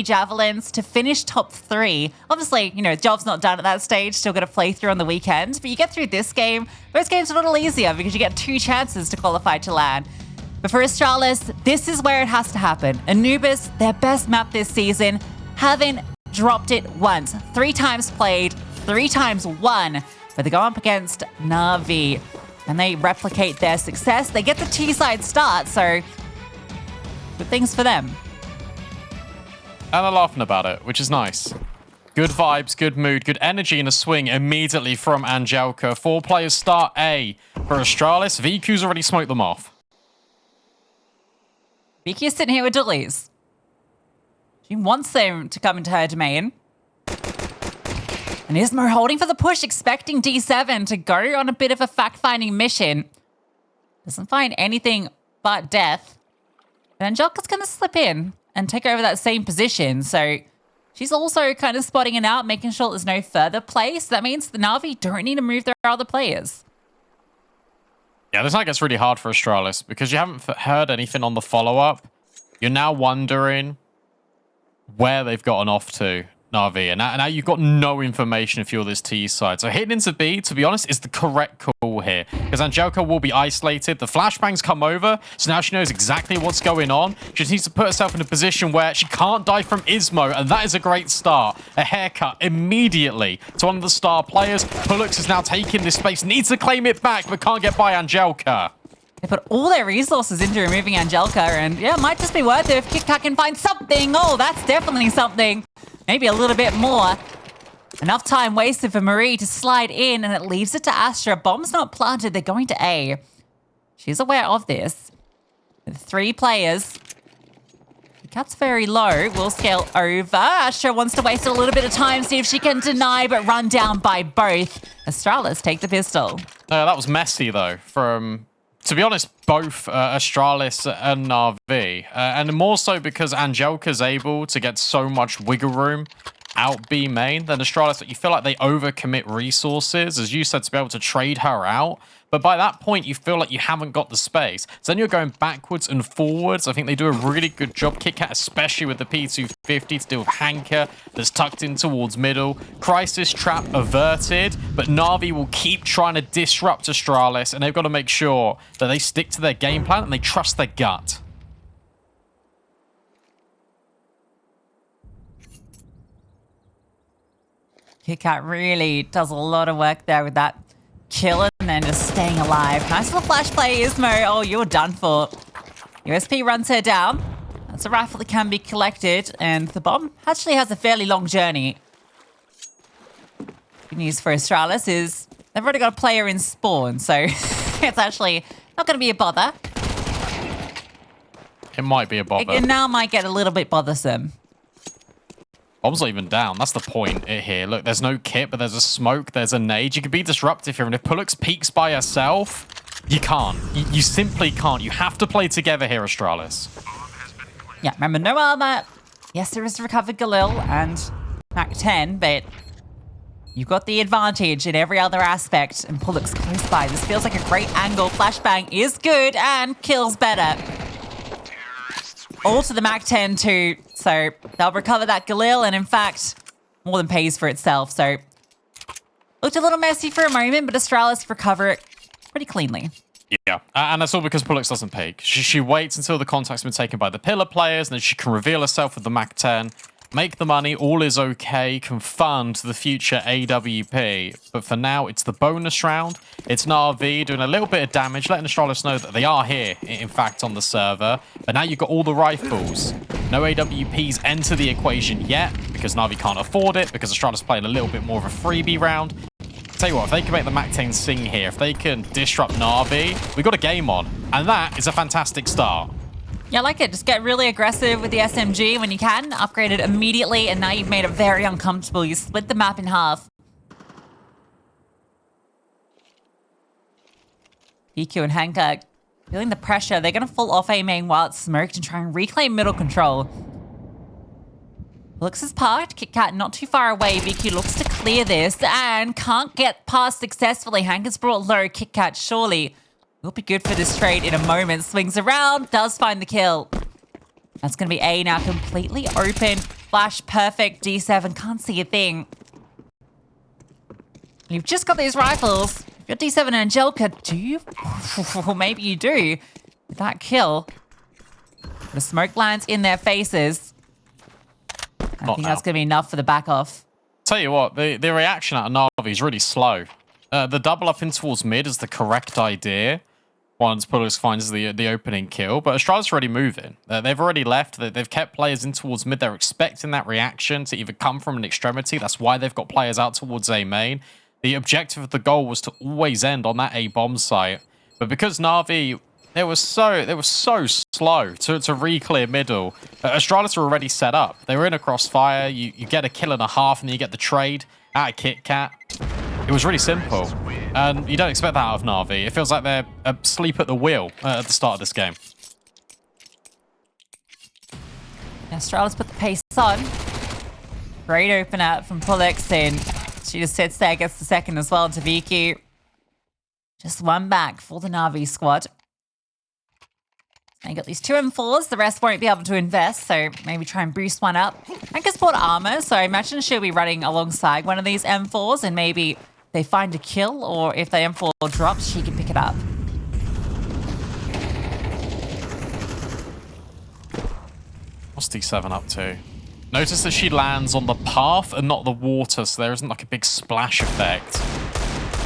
Javelins to finish top 3. Obviously, you know, job's not done at that stage. Still got to play through on the weekend. But you get through this game. Those games are a little easier because you get 2 chances to qualify to land. But for Astralis, this is where it has to happen. Anubis, their best map this season, haven't dropped it once. 3 times played, 3 times won. But they go up against NAVI and they replicate their success. They get the T-side start, so good things for them. And they're laughing about it, which is nice. Good vibes, good mood, good energy in a swing immediately from Angelka. 4 players start A for Astralis. VQ's already smoked them off. Viki's sitting here with Dullies. She wants them to come into her domain. And Ismo holding for the push, expecting D7 to go on a bit of a fact-finding mission. Doesn't find anything but death. But Angelka's going to slip in and take over that same position. So she's also kind of spotting it out, making sure there's no further play. So that means the Navi don't need to move their other players. Yeah, this night gets really hard for Astralis because you haven't heard anything on the follow-up. You're now wondering where they've gotten off to, Navi. And now you've got no information if you're this T side. So hitting into B, to be honest, is the correct call here. Because Angelka will be isolated. The flashbangs come over. So now she knows exactly what's going on. She just needs to put herself in a position where she can't die from Ismo. And that is a great start. A haircut immediately to one of the star players. Pullux is now taking this space. Needs to claim it back, but can't get by Angelka. They put all their resources into removing Angelka, and yeah, it might just be worth it if KitKat can find something. Oh, that's definitely something. Maybe a little bit more. Enough time wasted for Marie to slide in, and it leaves it to Astra. Bomb's not planted. They're going to A. She's aware of this. With 3 players. KitKat's very low. Will scale over. Astra wants to waste a little bit of time, see if she can deny, but run down by both. Astralis take the pistol. That was messy, though, from... To be honest, both Astralis and NAVI. And more so because Angelka's able to get so much wiggle room out B main than Astralis that you feel like they overcommit resources, as you said, to be able to trade her out. But by that point, you feel like you haven't got the space. So then you're going backwards and forwards. I think they do a really good job. KitKat, especially with the P250 to deal with Hanker that's tucked in towards middle. Crisis trap averted, but NAVI will keep trying to disrupt Astralis, and they've got to make sure that they stick to their game plan and they trust their gut. KitKat really does a lot of work there with that kill and then just staying alive. Nice little flash play, Ismo. Oh, you're done for. USP runs her down. That's a rifle that can be collected, and the bomb actually has a fairly long journey. Good news for Astralis is they've already got a player in spawn, so it's actually not going to be a bother. It might be a bother. It now might get a little bit bothersome. Bomb's not even down. That's the point here. Look, there's no kit, but there's a smoke. There's a nade. You can be disruptive here. And if Pullux peeks by herself, you can't. You simply can't. You have to play together here, Astralis. Yeah, remember, no armor. Yes, there is recovered Galil and Mac 10, but you've got the advantage in every other aspect. And Pullux close by. This feels like a great angle. Flashbang is good and kills better. All to the Mac 10 too, so they'll recover that Galil, and in fact, more than pays for itself. So, looked a little messy for a moment, but Astralis recover it pretty cleanly. Yeah, and that's all because Pullux doesn't peek. She waits until the contact's been taken by the pillar players, and then she can reveal herself with the Mac 10, make the money, all is okay, can fund the future AWP. But for now, it's the bonus round. It's NAVI doing a little bit of damage, letting Astralis know that they are here, in fact, on the server. But now you've got all the rifles. No AWPs enter the equation yet, because NAVI can't afford it, because Astralis playing a little bit more of a freebie round. Tell you what, if they can make the Mac 10 sing here, if they can disrupt NAVI, we've got a game on. And that is a fantastic start. Yeah, I like it. Just get really aggressive with the SMG when you can. Upgrade it immediately, and now you've made it very uncomfortable. You split the map in half. EQ and Hanker feeling the pressure. They're going to fall off A main while it's smoked and try and reclaim middle control. Pullux is parked. KitKat not too far away. VQ looks to clear this and can't get past successfully. Hanker's brought low. KitKat surely will be good for this trade in a moment. Swings around, does find the kill. That's going to be A now completely open. Flash perfect. D7 can't see a thing. You've just got these rifles. If you're D7 and Angelica, do you? Well, maybe you do. With that kill. The smoke lands in their faces. I think that's going to be enough for the back off. Tell you what, the reaction out of Navi is really slow. The double up in towards mid is the correct idea once Pullux finds the opening kill, but Astralis are already moving. They've already left. They've kept players in towards mid. They're expecting that reaction to either come from an extremity. That's why they've got players out towards A main. The objective of the goal was to always end on that A bomb site, but because Navi they were so slow to re-clear middle. Astralis were already set up. They were in a crossfire. You get a kill and a half, and then you get the trade out of Kit Kat. It was really simple, and you don't expect that out of Navi. It feels like they're asleep at the wheel at the start of this game. Astralis put the pace on. Great opener from Pullux, and she just sits there, gets the second as well to VQ. Just one back for the Navi squad. They got these 2 M4s. The rest won't be able to invest, so maybe try and boost one up. Anka's bought armor, so I imagine she'll be running alongside one of these M4s, and maybe they find a kill, or if the M4 drops, she can pick it up. What's D7 up to? Notice that she lands on the path and not the water, so there isn't like a big splash effect.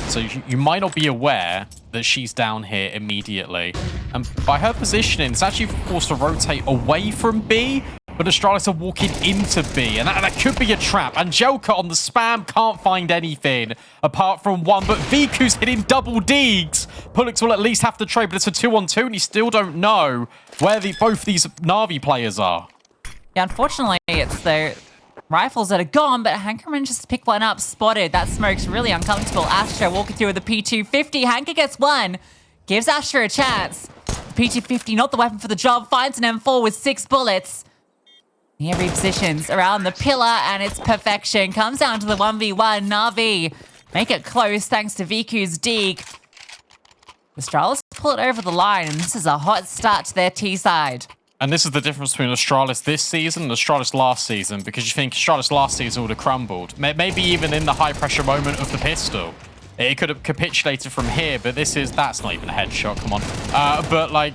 So you might not be aware that she's down here immediately. And by her positioning, it's actually forced to rotate away from B, but Astralis are walking into B, and that could be a trap. Angelica on the spam can't find anything apart from one, but Viku's hitting double deags. Pullux will at least have to trade, but it's a 2-on-2, and you still don't know where both these Navi players are. Yeah, unfortunately, it's the rifles that are gone, but Hanka manages to pick one up, spotted. That smoke's really uncomfortable. Astra walking through with the P250. Hanka gets one, gives Astra a chance. The P250, not the weapon for the job, finds an M4 with 6 bullets. He repositions around the pillar, and it's perfection. Comes down to the 1v1. Navi make it close thanks to Viku's dig. Astralis pull it over the line, and this is a hot start to their T side. And this is the difference between Astralis this season and Astralis last season, because you think Astralis last season would have crumbled. Maybe even in the high-pressure moment of the pistol. It could have capitulated from here, but that's not even a headshot, come on. But, like,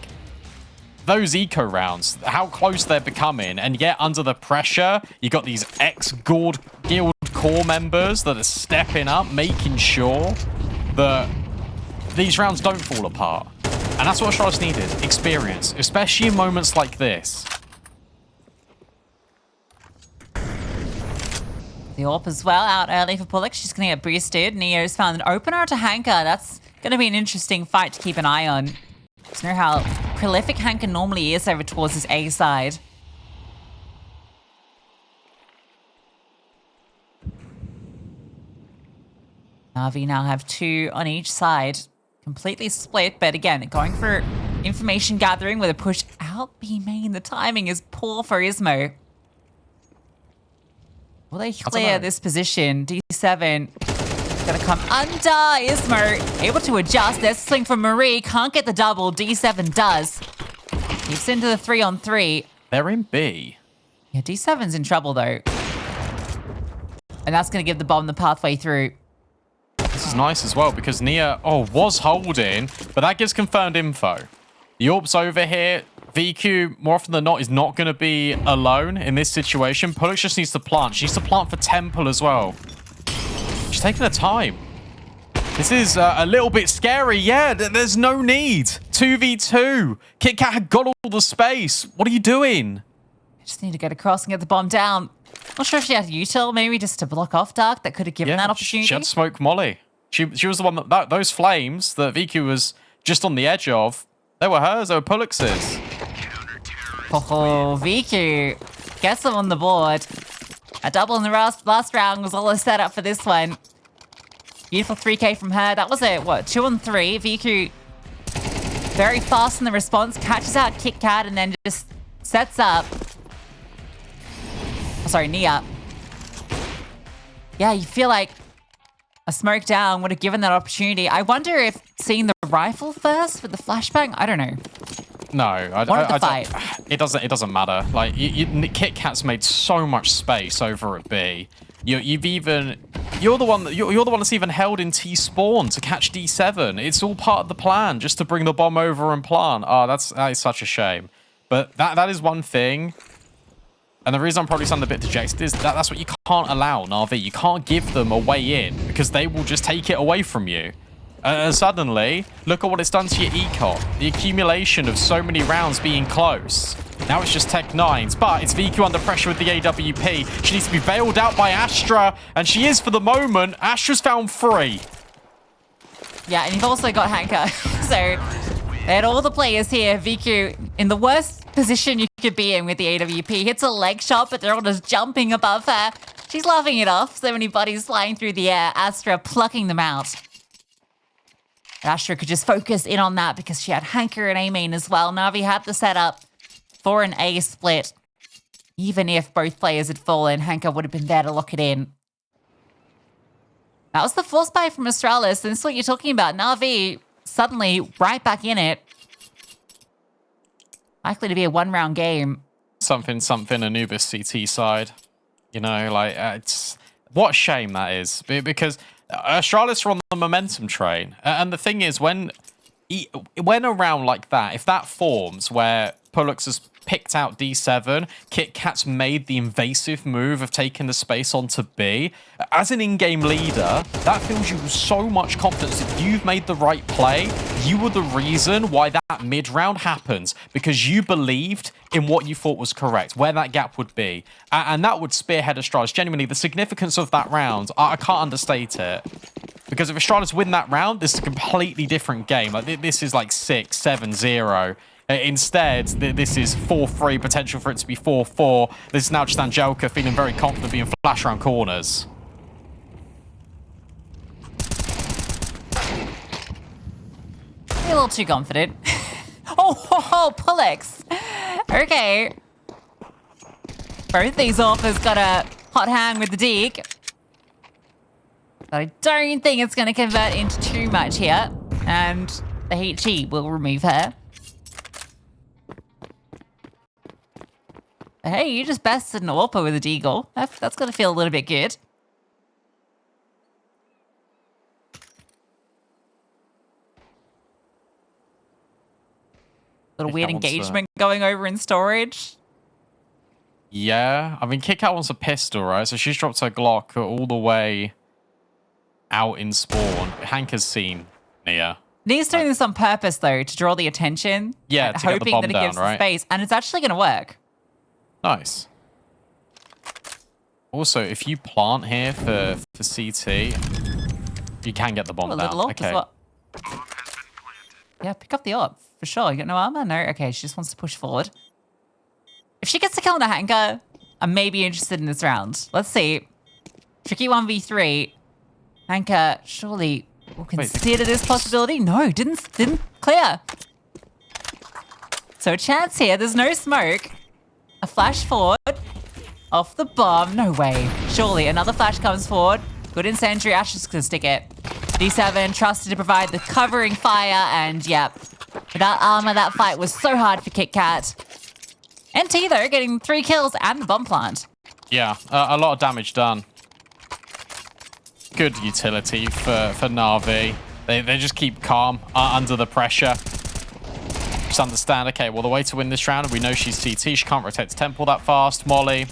those eco rounds, how close they're becoming, and yet under the pressure, you got these ex-Guild core members that are stepping up, making sure that these rounds don't fall apart. And that's what Astralis needed, experience, especially in moments like this. The AWP as well, out early for Pullux. She's going to get boosted. Neo's found an opener to Hanka. That's going to be an interesting fight to keep an eye on. Just know how prolific Hanka normally is over towards his A side. Navi now have 2 on each side. Completely split, but again, going for information gathering with a push out B main. The timing is poor for Ismo. Will they clear this position? D7 gonna come under. Ismo able to adjust. There's a swing from Marie. Can't get the double. D7 does. Keeps into the 3-on-3. They're in B. Yeah, D7's in trouble though. And that's gonna give the bomb the pathway through. This is nice as well, because Nia, was holding, but that gives confirmed info. The AWP's over here. VQ, more often than not, is not going to be alone in this situation. Pullux just needs to plant. She needs to plant for Temple as well. She's taking her time. This is a little bit scary. Yeah, there's no need. 2v2. Kit Kat had got all the space. What are you doing? Just need to get across and get the bomb down. Not sure if she had util, maybe just to block off Dark. That could have given that opportunity. She had smoke Molly. She was the one that those flames that VQ was just on the edge of, they were hers, they were Pullux's. Oh, VQ gets them on the board. A double in the last round was all a setup for this one. Beautiful 3K from her. That was a, 2-on-3. VQ very fast in the response, catches out Kit Kat, and then just sets up. Oh, sorry, Nia. Yeah, you feel like a smoke down would have given that opportunity. I wonder if seeing the rifle first with the flashbang, I don't know. No, Wanted the fight. It doesn't matter. Like, Kit Kat's made so much space over at B. You're the one that's even held in T spawn to catch D7. It's all part of the plan, just to bring the bomb over and plant. Oh, that is such a shame. But that is one thing. And the reason I'm probably sounding a bit dejected is that's what you can't allow, NAVI. You can't give them a way in because they will just take it away from you. And suddenly, look at what it's done to your econ. The accumulation of so many rounds being close. Now it's just Tech 9s, but it's VQ under pressure with the AWP. She needs to be bailed out by Astra, and she is for the moment. Astra's found 3. Yeah, and you've also got Hanka. So, and all the players here, VQ, in the worst position you could be in with the AWP. Hits a leg shot, but they're all just jumping above her. She's laughing it off. So many bodies flying through the air. Astra plucking them out. Astra could just focus in on that because she had Hanker and A-main as well. Navi had the setup for an A split. Even if both players had fallen, Hanker would have been there to lock it in. That was the force buy from Astralis, and this is what you're talking about. Navi suddenly right back in it. Likely to be a one-round game. Something Anubis CT side. You know, like, it's... What a shame that is. Because Astralis are on the momentum train. And the thing is, when a round like that, if that forms where Pollux has picked out D7, Kit Kat's made the invasive move of taking the space onto B, as an in-game leader, that fills you with so much confidence that you've made the right play. You were the reason why that mid-round happened, because you believed in what you thought was correct, where that gap would be. And that would spearhead Astralis. Genuinely, the significance of that round, I can't understate it. Because if Astralis win that round, this is a completely different game. Like, this is like 6, 7, 0. Instead, this is 4-3, potential for it to be 4-4. This is now just Angelka feeling very confident being flashed around corners. A little too confident. Oh, Pollux. Okay. Both these offers got a hot hand with the dig. But I don't think it's going to convert into too much here. And the HE will remove her. Hey, you just bested an AWPer with a deagle. That's going to feel a little bit good. Little weird engagement going over in storage. Yeah, I mean, Kit Kat wants a pistol, right? So she's dropped her Glock all the way out in spawn. Hanker's seen Nia. Nia's doing this on purpose, though, to draw the attention. Yeah, to hoping get the bomb that it down, gives right? the space, and it's actually going to work. Nice. Also, if you plant here for CT, you can get the bomb down. Okay. As well. Yeah, pick up the AWP, for sure. You got no armor? No? Okay, she just wants to push forward. If she gets to kill on a Hanker, I may be interested in this round. Let's see. Tricky 1v3. Hanker surely will consider this possibility. No, didn't clear. So a chance here. There's no smoke. A flash forward. Off the bomb. No way. Surely another flash comes forward. Good incendiary. Ashes can stick it. D7 trusted to provide the covering fire. And yep. Without armor, that fight was so hard for Kit Kat. NT, though, getting 3 kills and the bomb plant. Yeah, a lot of damage done. Good utility for Navi. They just keep calm under the pressure. Just understand, okay, well, the way to win this round, we know she's CT. She can't rotate to temple that fast. Molly,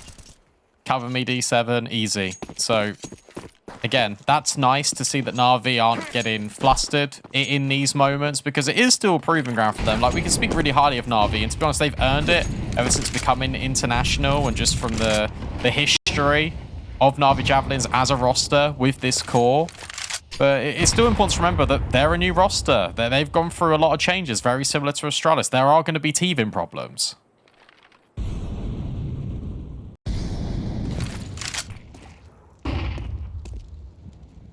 cover me D7, easy. So, again, that's nice to see that Navi aren't getting flustered in these moments, because it is still a proving ground for them. Like, we can speak really highly of Navi, and to be honest, they've earned it ever since becoming international, and just from the history of NAVI Javelins as a roster with this core. But it's still important to remember that they're a new roster. They've gone through a lot of changes, very similar to Astralis. There are going to be teething problems.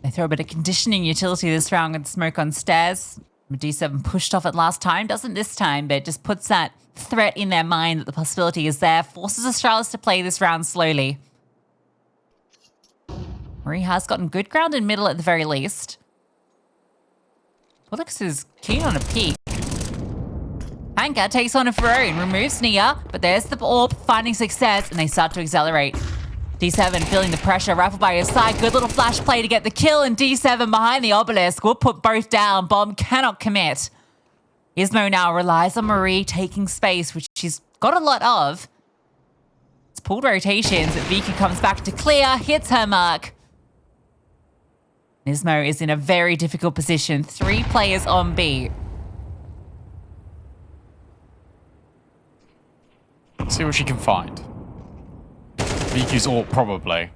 They throw a bit of conditioning utility this round with smoke on stairs. D7 pushed off it last time. Doesn't this time, but just puts that threat in their mind that the possibility is there. Forces Astralis to play this round slowly. Marie has gotten good ground in middle at the very least. Pollux is keen on a peek. Hanka takes one of her own, removes Nia, but there's the orb finding success, and they start to accelerate. D7 feeling the pressure, Raffle by his side. Good little flash play to get the kill, and D7 behind the obelisk will put both down. Bomb cannot commit. Ismo now relies on Marie taking space, which she's got a lot of. It's pulled rotations. Vika comes back to clear, hits her mark. Ismo is in a very difficult position. 3 players on B. See what she can find. VQ's AWP, probably.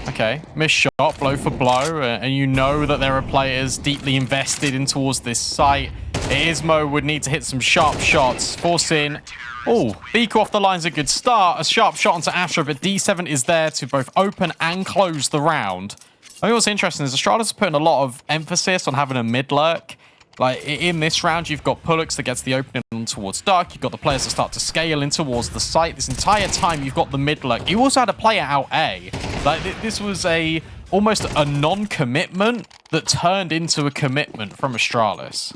Okay, missed shot, blow for blow, and you know that there are players deeply invested in towards this site. Ismo would need to hit some sharp shots, force in. Oh, VQ off the line's a good start. A sharp shot onto Astra, but D7 is there to both open and close the round. I think what's interesting is Astralis is putting a lot of emphasis on having a mid lurk. Like, in this round, you've got Pullux that gets the opening towards Dark. You've got the players that start to scale in towards the site. This entire time, you've got the mid lurk. You also had a player out A. Like, this was almost a non-commitment that turned into a commitment from Astralis.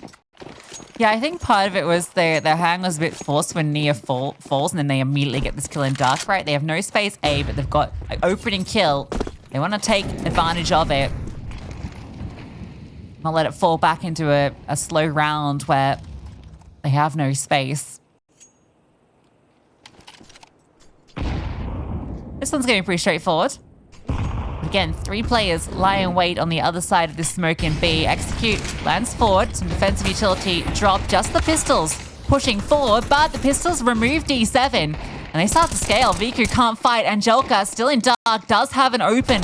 Yeah, I think part of it was their hang was a bit forced when Nia falls, and then they immediately get this kill in Dark, right? They have no space A, but they've got an opening kill. They want to take advantage of it. Not let it fall back into a slow round where they have no space. This one's going to be pretty straightforward. Again, 3 players lie in wait on the other side of this smoke in B. Execute, lands forward, some defensive utility, drop just the pistols. Pushing forward, but the pistols remove D7. And they start to scale. Viku can't fight. Angelica, still in Dark, does have an open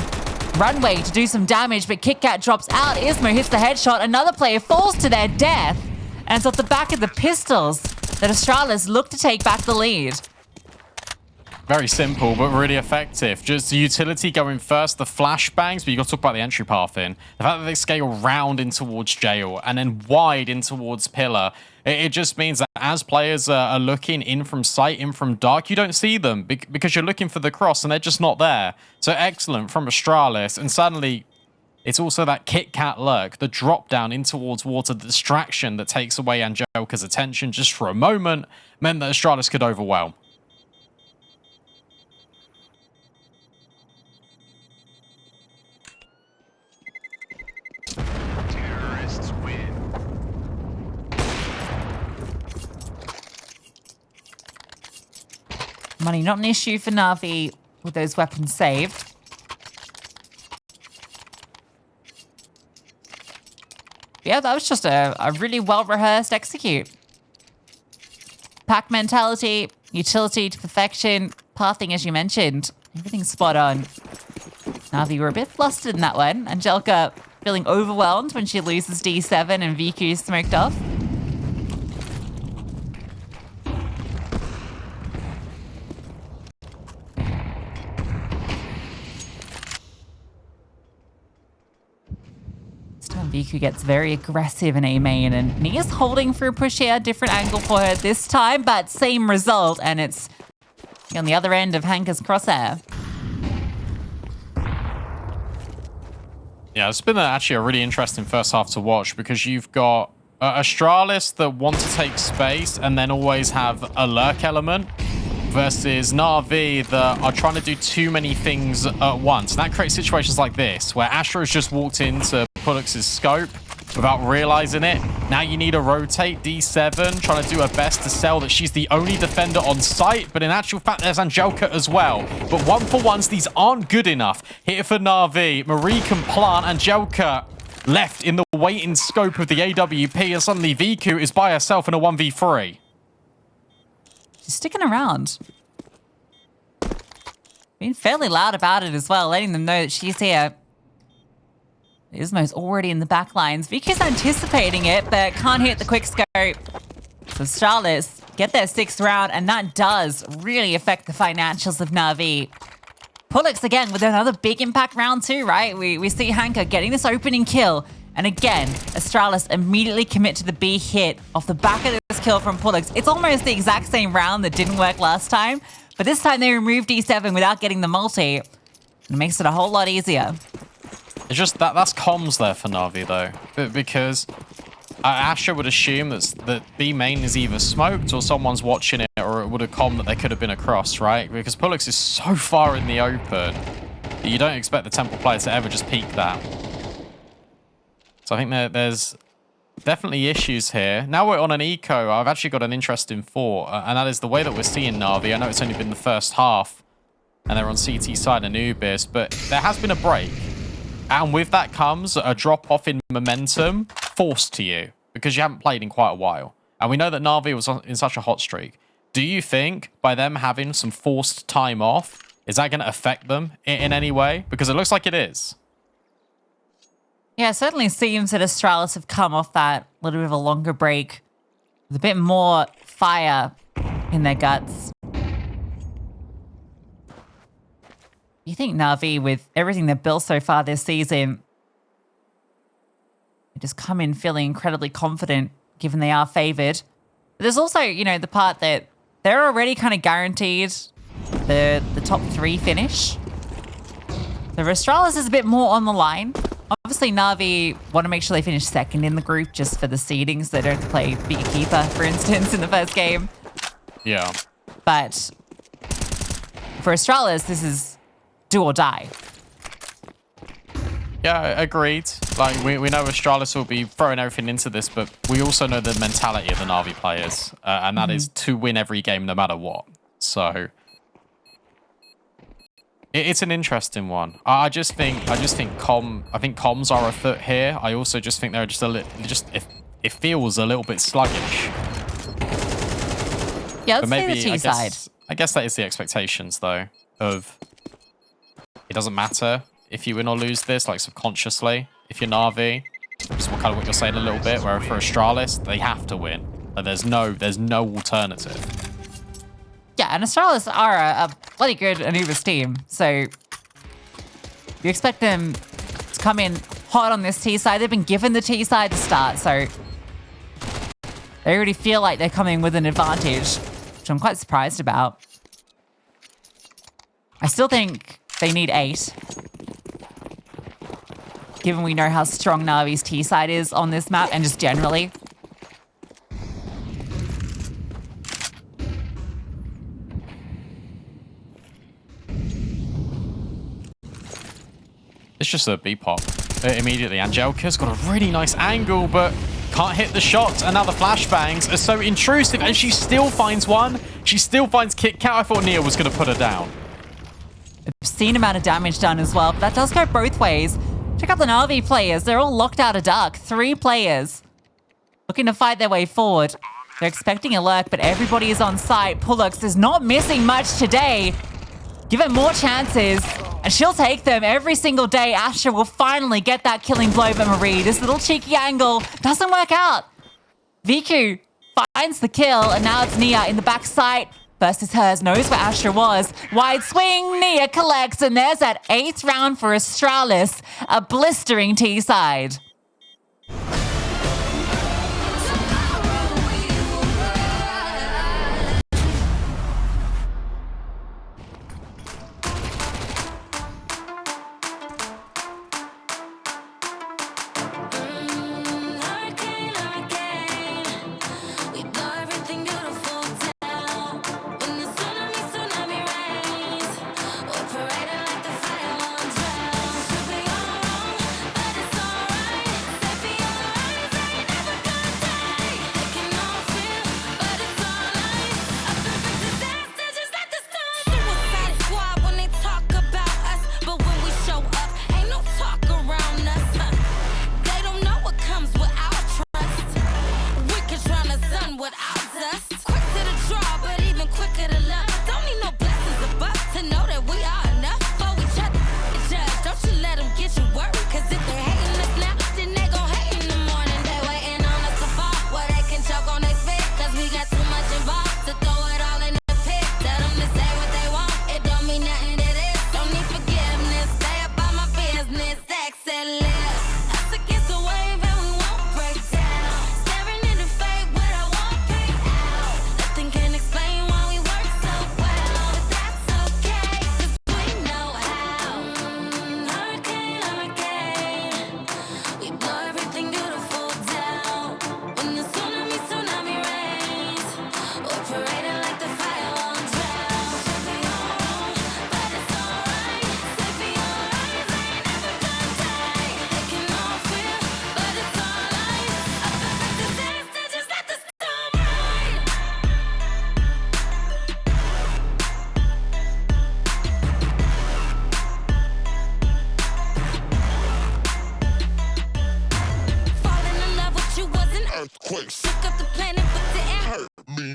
runway to do some damage, but KitKat drops out. Ismo hits the headshot. Another player falls to their death. And it's off the back of the pistols that Astralis look to take back the lead. Very simple, but really effective. Just the utility going first, the flashbangs, but you got to talk about the entry path in. The fact that they scale round in towards jail and then wide in towards pillar. It just means that as players are looking in from sight, in from dark, you don't see them because you're looking for the cross and they're just not there. So excellent from Astralis. And suddenly, it's also that KitKat lurk, the drop down in towards water, the distraction that takes away Angelica's attention just for a moment, meant that Astralis could overwhelm. Money not an issue for Navi with those weapons saved. Yeah, that was just a really well-rehearsed execute. Pack mentality, utility to perfection, pathing as you mentioned. Everything's spot on. Navi were a bit flustered in that one. Angelica feeling overwhelmed when she loses D7 and VQ smoked off. Viku gets very aggressive in A main, and Nia's holding for a push here. Different angle for her this time, but same result, and it's on the other end of Hanka's crosshair. Yeah, it's been actually a really interesting first half to watch because you've got Astralis that want to take space and then always have a lurk element versus NAVI that are trying to do too many things at once. And that creates situations like this where Astra has just walked into Pullux's scope without realizing it. Now you need to rotate. D7 trying to do her best to sell that she's the only defender on site, but in actual fact there's Angelica as well. But 1-for-1s, these aren't good enough. Here for Navi, Marie can plant. Angelica left in the waiting scope of the AWP, and suddenly VQ is by herself in a 1v3. She's sticking around. Being fairly loud about it as well, letting them know that she's here. Ismo's already in the back lines. Viku's anticipating it, but can't hit the quick scope. So Astralis get their 6th round, and that does really affect the financials of Navi. Pullux again with another big impact round too, right? We see Hanka getting this opening kill. And again, Astralis immediately commit to the B hit off the back of this kill from Pullux. It's almost the exact same round that didn't work last time, but this time they removed D7 without getting the multi. It makes it a whole lot easier. It's just that's comms there for Navi though, because Astra would assume that B main is either smoked or someone's watching it, or it would have come that they could have been across, right? Because Pullux is so far in the open that you don't expect the Temple player to ever just peek that. So I think there's definitely issues here. Now we're on an eco. I've actually got an interesting thought, and that is the way that we're seeing Navi. I know it's only been the first half, and they're on CT side Anubis, but there has been a break. And with that comes a drop-off in momentum forced to you because you haven't played in quite a while. And we know that Navi was in such a hot streak. Do you think by them having some forced time off, is that going to affect them in any way? Because it looks like it is. Yeah, it certainly seems that Astralis have come off that little bit of a longer break with a bit more fire in their guts. You think Navi, with everything they've built so far this season, they just come in feeling incredibly confident, given they are favored. But there's also, you know, the part that they're already kind of guaranteed the top 3 finish. So Astralis is a bit more on the line. Obviously, Navi want to make sure they finish second in the group just for the seedings. They don't have to play bigger keeper, for instance, in the first game. Yeah. But for Astralis, this is do or die. Yeah, agreed. Like, we know Astralis will be throwing everything into this, but we also know the mentality of the Navi players, and that is to win every game no matter what. So it's an interesting one. I think comms are afoot here. I also just think they're just a little, it feels a little bit sluggish. Yeah, let's say the T side. I guess that is the expectations though of. It doesn't matter if you win or lose this, like subconsciously. If you're Navi, just kind of what you're saying a little bit, where for Astralis, they have to win. Like there's no alternative. Yeah, and Astralis are a bloody good Anubis team, so you expect them to come in hot on this T side. They've been given the T side to start, so they already feel like they're coming with an advantage, which I'm quite surprised about. I still think they need 8. Given we know how strong Navi's T side is on this map and just generally. It's just a B-pop immediately. Angelica's got a really nice angle, but can't hit the shot. And now the flashbangs are so intrusive, and she still finds one. She still finds Kit Kat. I thought Nia was going to put her down. Obscene amount of damage done as well, but that does go both ways. Check out the Navi players. They're all locked out of Dark. 3 players looking to fight their way forward. They're expecting a lurk, but everybody is on site. Pullux is not missing much today. Give her more chances, and she'll take them every single day. Astra will finally get that killing blow, but Marie, this little cheeky angle doesn't work out. Viku finds the kill, and now it's Nia in the backside. First is hers, knows where Astra was. Wide swing, Nia collects, and there's that 8th round for Astralis. A blistering T-side.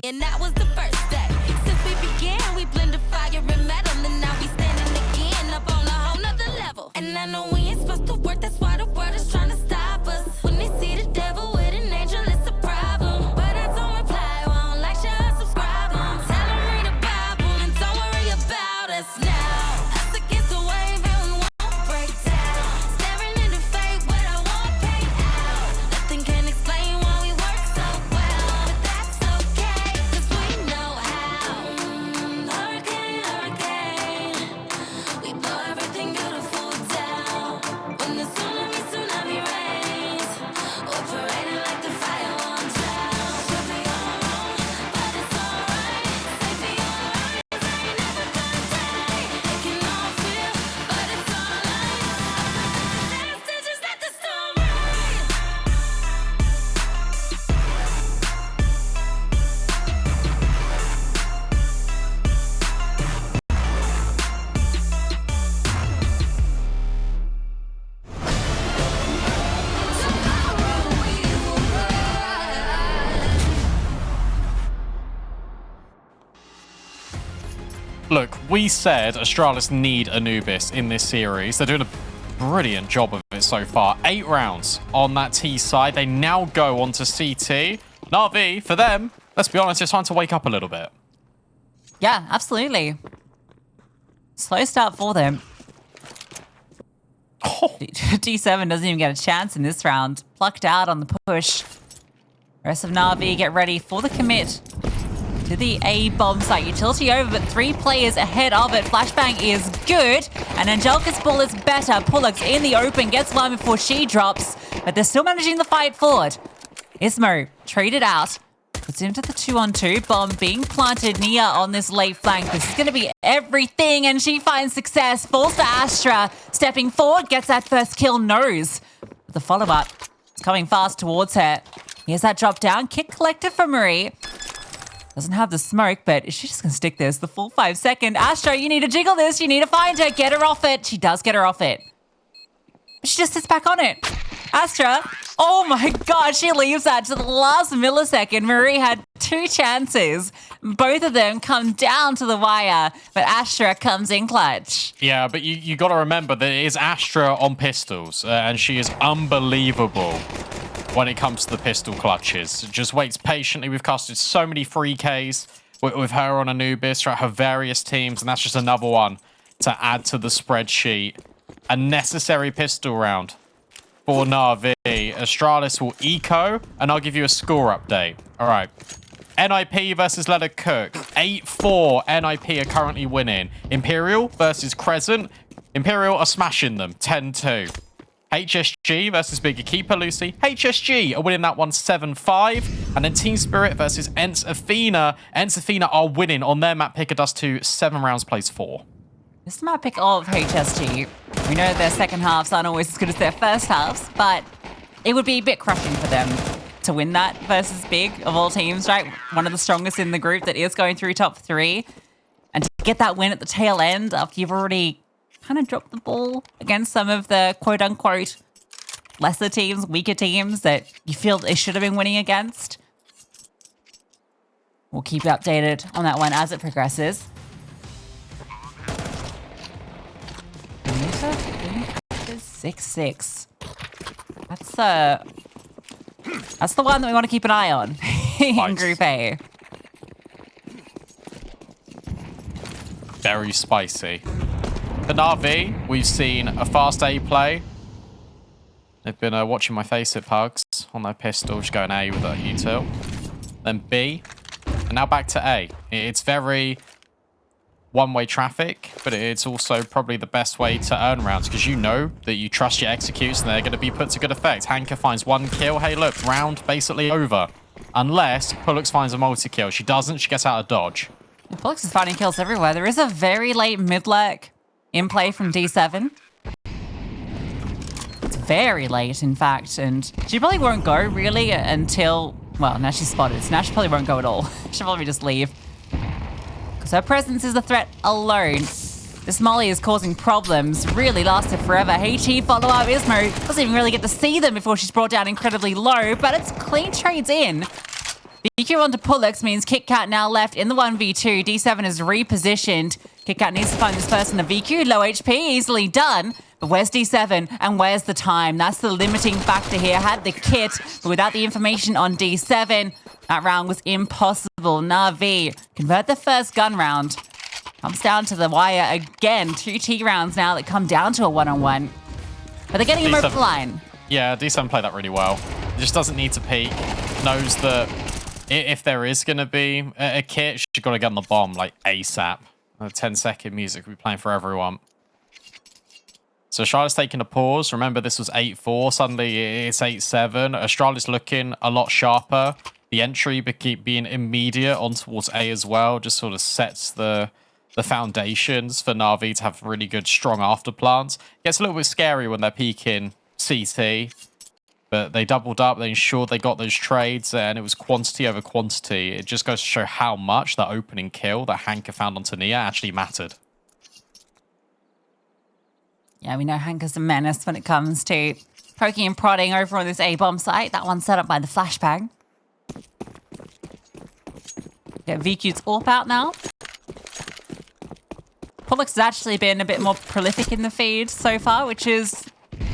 And that was the first step. Since we began, we blended fire and metal. And now we standing again up on a whole nother level. And I know we ain't supposed to work, that's why the world is trying to stop us. When they see the devil with an angel, it's a problem. But I don't reply, won't like, share, subscribe. Tell them read the Bible and don't worry about us now. Us against the wave and we won't break down. Staring in the fate, but I won't pay out. Nothing can explain why we work so well. But that's okay, cause we know how. Hurricane, hurricane. We blow everything beautiful down. When the tsunami rains, we're parading like the fire won't drown. We'll be alone, but it's alright. Safety on the rise, I ain't never gonna die. They can all feel, but it's alright. Dance to just let the storm rise. Tomorrow we will rise. Look, we said Astralis need Anubis in this series. They're doing a brilliant job of it so far. 8 rounds on that T side. They now go on to CT. NAVI, for them, let's be honest, it's time to wake up a little bit. Yeah, absolutely. Slow start for them. Oh, D7 doesn't even get a chance in this round. Plucked out on the push. Rest of NAVI get ready for the commit to the A bomb site. Utility over, but 3 players ahead of it. Flashbang is good, and Angelica's ball is better. Pullux in the open, gets one before she drops, but they're still managing the fight forward. Ismo traded out. Puts into the 2-on-2. Bomb being planted near on this late flank. This is going to be everything, and she finds success. Falls to Astra. Stepping forward, gets that first kill. Knows the follow-up is coming fast towards her. Here's that drop down. Kick collected for Marie. Doesn't have the smoke, but is she just going to stick this? The full 5 second. Astra, you need to jiggle this. You need to find her. Get her off it. She does get her off it. But she just sits back on it. Astra, oh my god, she leaves that to the last millisecond. Marie had 2 chances. Both of them come down to the wire, but Astra comes in clutch. yeah, but you got to remember that it is Astra on pistols, and she is unbelievable when it comes to the pistol clutches. Just waits patiently. We've casted so many free Ks with her on Anubis throughout her various teams, and that's just another one to add to the spreadsheet. A necessary pistol round for NAVI. Astralis will eco, and I'll give you a score update. All right. NIP versus Let It Cook. 8-4 NIP are currently winning. Imperial versus Crescent. Imperial are smashing them. 10-2. HSG versus Bigger Keeper Lucy. HSG are winning that one 7-5. And then Team Spirit versus Ents Athena. Ents Athena are winning on their map pick. It does to 7 rounds, plays 4. This is my pick of HSG. We know their second halves aren't always as good as their first halves, but it would be a bit crushing for them to win that versus Big of all teams, right? One of the strongest in the group that is going through top 3. And to get that win at the tail end after you've already kind of dropped the ball against some of the quote-unquote lesser teams, weaker teams that you feel they should have been winning against. We'll keep you updated on that one as it progresses. 6-6. That's the one that we want to keep an eye on in Nice. Group A. Very spicy. For NAVI, we've seen a fast A play. They've been watching my face at Pugs on their pistol, just going A with that util. Then B, and now back to A. It's very one-way traffic, but it's also probably the best way to earn rounds because you know that you trust your executes and they're going to be put to good effect. Hanka finds 1 kill. Hey, look, round basically over. Unless Pullux finds a multi-kill. She doesn't, she gets out of dodge. Pullux is finding kills everywhere. There is a very late mid-lurk in play from D7. It's very late, in fact, and she probably won't go really until, well, now she's spotted, so now she probably won't go at all. She'll probably just leave. Because her presence is a threat alone. This Molly is causing problems, really lasted forever. HE follow-up, Ismo doesn't even really get to see them before she's brought down incredibly low, but it's clean trades in. BQ onto Pullux means KitKat now left in the 1v2. D7 is repositioned. KitKat needs to find this person. The VQ, low HP, easily done. But where's D7 and where's the time? That's the limiting factor here. Had the kit, but without the information on D7, that round was impossible. NAVI convert the first gun round. Comes down to the wire again. 2 T rounds now that come down to a one-on-one. But they're getting him over the line. Yeah, D7 played that really well. He just doesn't need to peek. Knows that if there is going to be a kit, she's got to get on the bomb like ASAP. The 10-second music will be playing for everyone. So Astralis taking a pause. Remember, this was 8-4. Suddenly it's 8-7. Astralis looking a lot sharper. The entry being immediate on towards A as well. Just sort of sets the foundations for NAVI to have really good, strong afterplants. Gets a little bit scary when they're peeking CT. But they doubled up. They ensured they got those trades. And it was quantity over quantity. It just goes to show how much that opening kill that Hanka found onto Nia actually mattered. Yeah, we know Hanka's a menace when it comes to poking and prodding over on this A-bomb site. That one's set up by the flashbang. Get VQ's AWP out now. Pullux has actually been a bit more prolific in the feed so far, which is,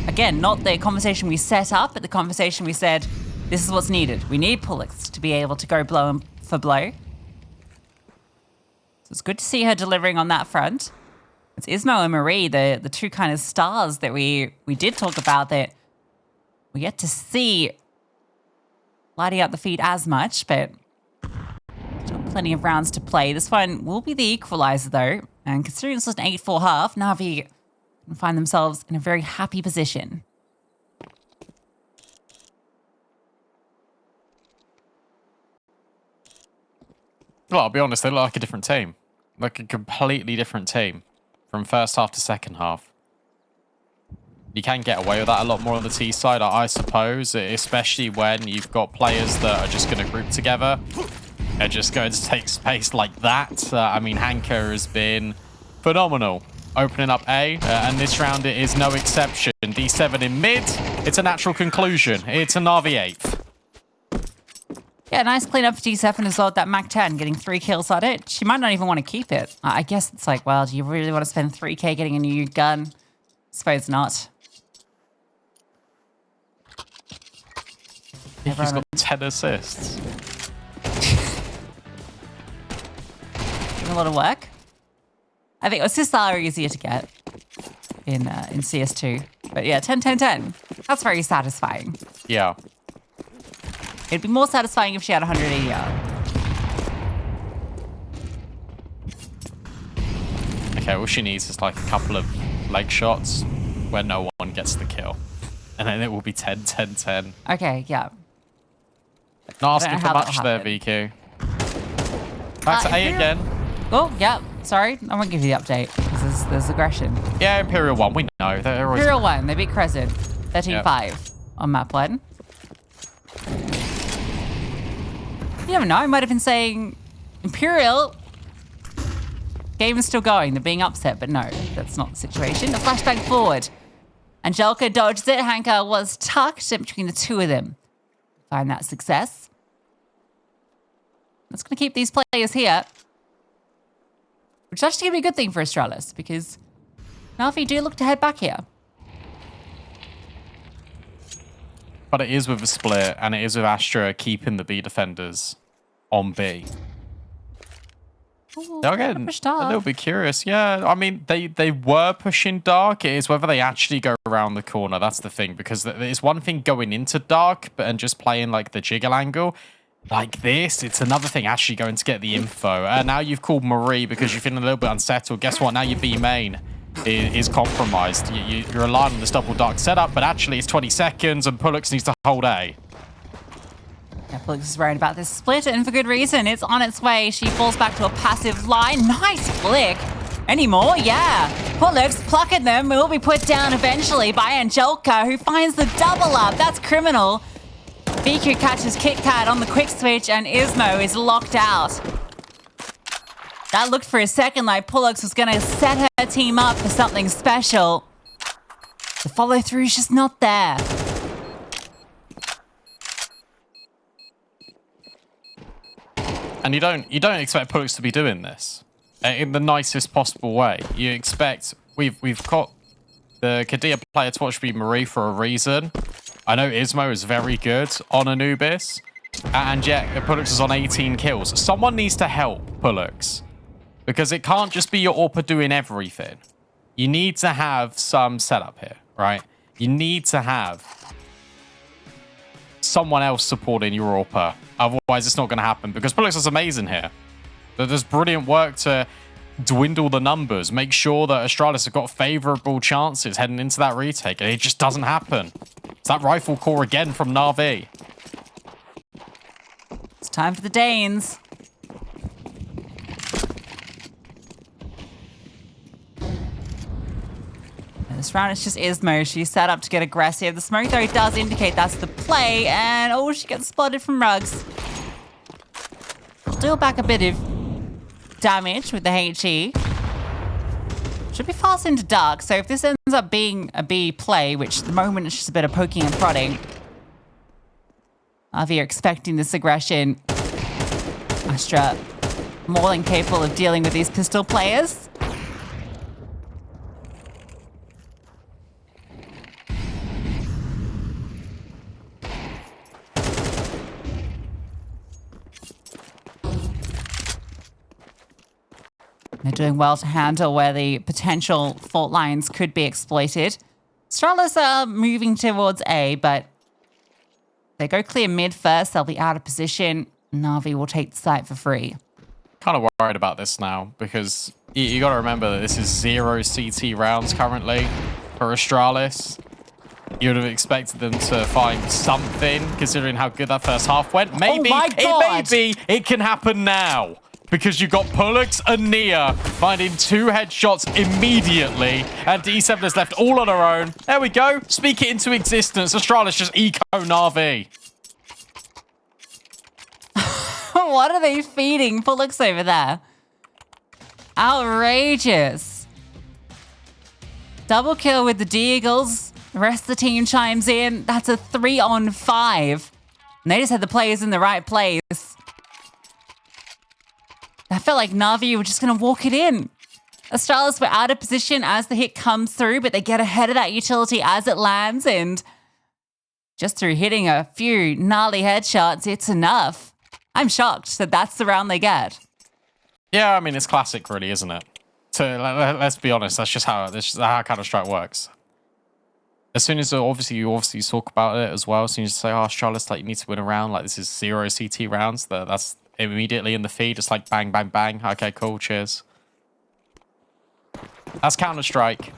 again, not the conversation we set up, but the conversation we said, this is what's needed. We need Pullux to be able to go blow for blow. So it's good to see her delivering on that front. It's Ismo and Marie, the two kind of stars that we did talk about that we get to see lighting up the feed as much, but still plenty of rounds to play. This one will be the equalizer though, and considering this was an 8-4 half, NAVI can find themselves in a very happy position. Well, I'll be honest, they look like a different team. Like a completely different team. From first half to second half. You can get away with that a lot more on the T side, I suppose, especially when you've got players that are just going to group together. They're just going to take space like that. I mean, Hanka has been phenomenal opening up A, and this round it is no exception. D7 in mid, it's a natural conclusion. It's a NAVI 8th. Yeah, nice cleanup for D7 as well with that Mac 10, getting 3 kills on it. She might not even want to keep it. I guess it's like, well, do you really want to spend 3k getting a new gun? Suppose not. He's got 10 assists. Doing a lot of work. I think assists are easier to get in CS2. But yeah, 10-10-10. That's very satisfying. Yeah. It'd be more satisfying if she had 100 ADR. Okay, all she needs is like a couple of leg shots where no one gets the kill. And then it will be 10-10-10. Okay, yeah. Not asking for much there, VQ. Back to A again. Oh, yeah. Sorry, I won't give you the update because there's aggression. Yeah, Imperial 1, we know. They're always... Imperial 1, they beat Crescent. 13-5 on map 1. You never know, I might have been saying Imperial. Game is still going, they're being upset, but no, that's not the situation. A flashbang forward. Angelica dodges it. Hanka was tucked in between the two of them. Find that success. That's going to keep these players here. Which is actually going to be a good thing for Astralis, because NAVI do look to head back here. But it is with a split, and it is with Astra keeping the B defenders on B. Ooh, They're getting a little bit curious. Yeah, I mean, they were pushing dark. It is whether they actually go around the corner. That's the thing, because it's one thing going into dark and just playing like the jiggle angle. Like this, it's another thing actually going to get the info. Now you've called Marie because you're feeling a little bit unsettled. Guess what? Now your B main is compromised. You're relying on this double dark setup, but actually it's 20 seconds and Pullux needs to hold A. Yeah, Pullux is worried about this split, and for good reason. It's on its way. She falls back to a passive line. Nice flick. Any more? Yeah. Pullux plucking them will be put down eventually by Angelica, who finds the double up. That's criminal. VQ catches KitKat on the quick switch, and Ismo is locked out. That looked for a second like Pullux was going to set her team up for something special. The follow through is just not there. And you don't expect Pullux to be doing this in the nicest possible way. You expect we've got the Kadia player to watch be Marie for a reason. I know Ismo is very good on Anubis, and yet Pullux is on 18 kills. Someone needs to help Pullux, because it can't just be your AWPer doing everything. You need to have some setup here, right? You need to have someone else supporting your AWPer. Otherwise, it's not going to happen, because Pullux is amazing here. There's brilliant work to dwindle the numbers, make sure that Astralis have got favorable chances heading into that retake, and it just doesn't happen. It's that rifle core again from NAVI. It's time for the Danes. This round, it's just Ismo. She's set up to get aggressive. The smoke, though, does indicate that's the play. And, oh, she gets spotted from Rugs. We'll deal back a bit of damage with the HE. Should be fast into dark. So if this ends up being a B play, which at the moment it's just a bit of poking and prodding, Avi are expecting this aggression. Astra more than capable of dealing with these pistol players. They're doing well to handle where the potential fault lines could be exploited. Astralis are moving towards A, but they go clear mid first. They'll be out of position. NAVI will take the site for free. Kind of worried about this now, because you got to remember that this is 0 CT rounds currently for Astralis. You would have expected them to find something, considering how good that first half went. Maybe, oh my God. it can happen now. Because you got Pullux and Nia finding 2 headshots immediately, and D7 is left all on her own. There we go. Speak it into existence. Astralis just eco NAVI. What are they feeding Pullux over there? Outrageous. Double kill with the D-Eagles. The rest of the team chimes in. That's a 3-on-5. And they just had the players in the right place. I felt like NAVI were just going to walk it in. Astralis were out of position as the hit comes through, but they get ahead of that utility as it lands, and just through hitting a few gnarly headshots, it's enough. I'm shocked that that's the round they get. Yeah, I mean, it's classic, really, isn't it? Let's be honest, that's just how Counter-Strike works. As soon as you obviously talk about it as well, as soon as you say, oh, Astralis, like, you need to win a round, like, this is 0 CT rounds, that's immediately in the feed. It's like bang, bang, bang. Okay, cool, cheers. That's Counter-Strike.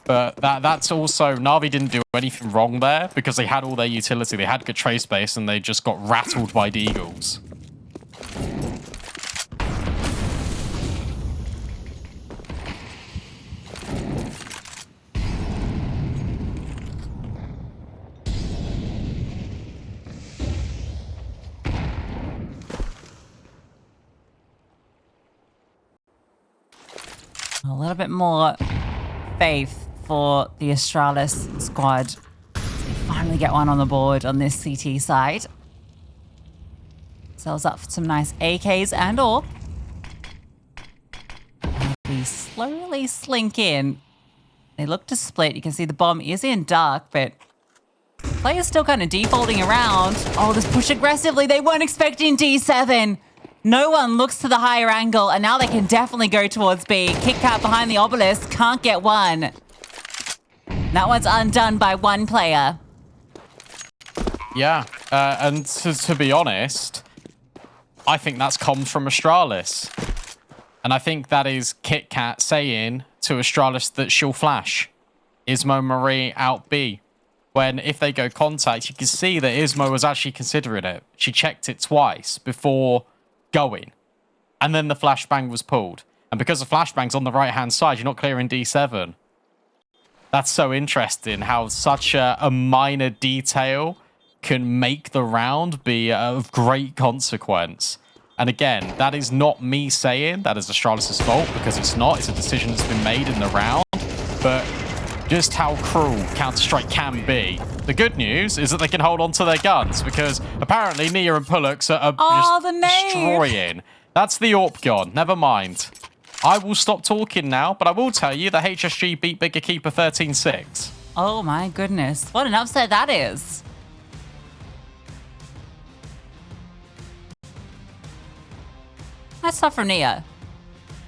But that's also, NAVI didn't do anything wrong there, because they had all their utility. They had good trace base, and they just got rattled by the Eagles. A little bit more faith for the Astralis squad. They finally get one on the board on this CT side. Sells up for some nice AKs and or. We slowly slink in. They look to split. You can see the bomb is in dark, but players still kind of defaulting around. Oh, this push aggressively. They weren't expecting D7. No one looks to the higher angle, and now they can definitely go towards B. KitKat behind the obelisk, can't get one. That one's undone by one player. Yeah, and to be honest, I think that's comms from Astralis. And I think that is KitKat saying to Astralis that she'll flash Ismo Marie out B. When if they go contact, you can see that Ismo was actually considering it. She checked it twice before going, and then the flashbang was pulled, and because the flashbang's on the right hand side, you're not clearing D7. That's so interesting how such a minor detail can make the round be of great consequence. And again, that is not me saying that is Astralis' fault, because it's not. It's a decision that's been made in the round, but just how cruel Counter-Strike can be. The good news is that they can hold on to their guns because apparently Nia and Pullux are just destroying. That's the AWP gone. Never mind. I will stop talking now, but I will tell you that HSG beat Bigger Keeper 13-6. Oh my goodness. What an upset that is. That's tough from Nia.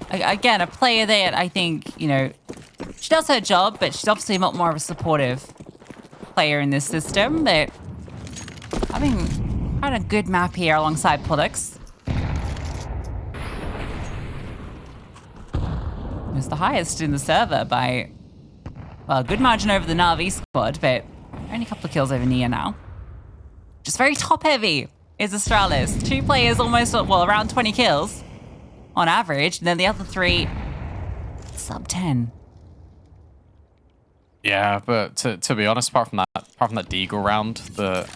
Again, a player that I think, you know, she does her job, but she's obviously a lot more of a supportive player in this system. But having quite a good map here alongside Pullux. It's the highest in the server by, well, a good margin over the NAVI squad, but only a couple of kills over Nia now. Just very top-heavy is Astralis. 2 players almost, well, around 20 kills on average, and then the other 3 sub 10. Yeah, but to be honest, apart from that Deagle round that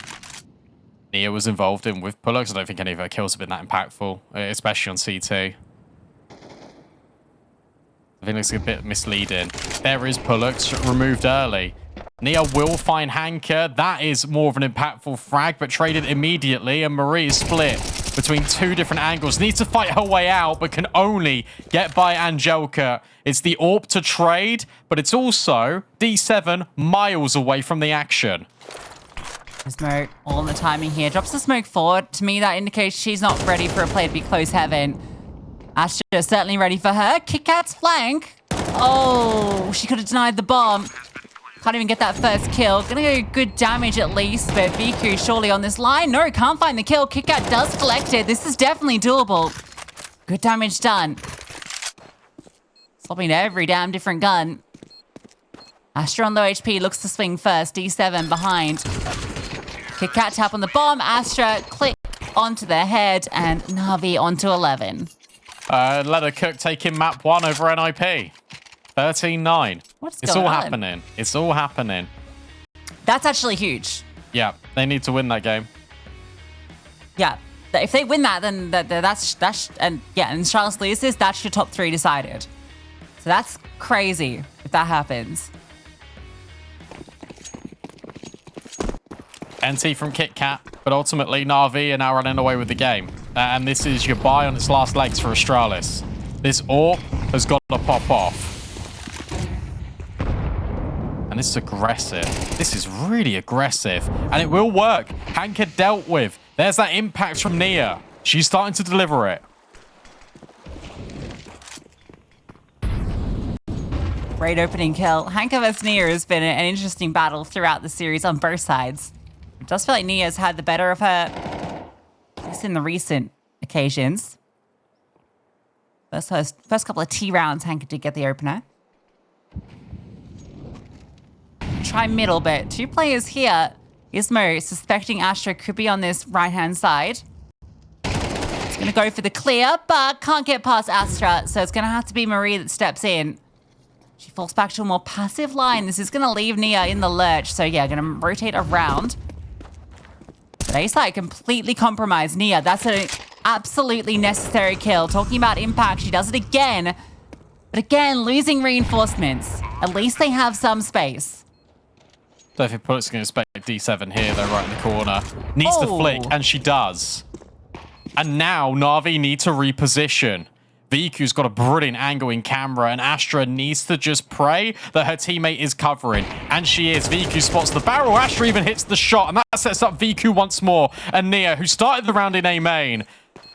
Nia was involved in with Pullux, I don't think any of her kills have been that impactful, especially on CT. I think it's a bit misleading. There is Pullux removed early. Nia will find Hanker. That is more of an impactful frag, but traded immediately, and Marie is split between 2 different angles. Needs to fight her way out, but can only get by Angelka. It's the AWP to trade, but it's also D7 miles away from the action. Smoke all the timing here. Drops the smoke forward. To me, that indicates she's not ready for a play to be close heaven. Astra is certainly ready for her. KitKat's flank. Oh, she could have denied the bomb. Can't even get that first kill. Gonna go good damage at least, but VQ surely on this line. No, can't find the kill. KitKat does collect it. This is definitely doable. Good damage done. Swapping to every damn different gun. Astra on low HP looks to swing first. D7 behind. KitKat tap on the bomb. Astra click onto the head, and Navi onto 11. Leather Cook taking map 1 over NIP. 13-9. It's all happening. It's all happening. That's actually huge. Yeah, they need to win that game. Yeah, if they win that, then that's and yeah, and Charles loses, that's your top 3 decided. So that's crazy if that happens. NT from KitKat, but ultimately Na'Vi are now running away with the game. And this is your buy on its last legs for Astralis. This AWP has got to pop off. And this is aggressive. This is really aggressive. And it will work. Hanker dealt with. There's that impact from Nia. She's starting to deliver it. Great opening kill. Hanker vs Nia has been an interesting battle throughout the series on both sides. It does feel like Nia's had the better of her, at least in the recent occasions. First couple of T rounds, Hanker did get the opener. Try middle, but 2 players here. Ismo suspecting Astra could be on this right-hand side. It's going to go for the clear, but can't get past Astra, so it's going to have to be Marie that steps in. She falls back to a more passive line. This is going to leave Nia in the lurch, so yeah, going to rotate around. But A-side completely compromised Nia. That's an absolutely necessary kill. Talking about impact, she does it again. But again, losing reinforcements. At least they have some space. Don't think Pullux going to expect D7 here, though, right in the corner. Needs to flick, and she does. And now Na'Vi need to reposition. VQ's got a brilliant angle in camera, and Astra needs to just pray that her teammate is covering. And she is. VQ spots the barrel. Astra even hits the shot, and that sets up VQ once more. And Nia, who started the round in A main,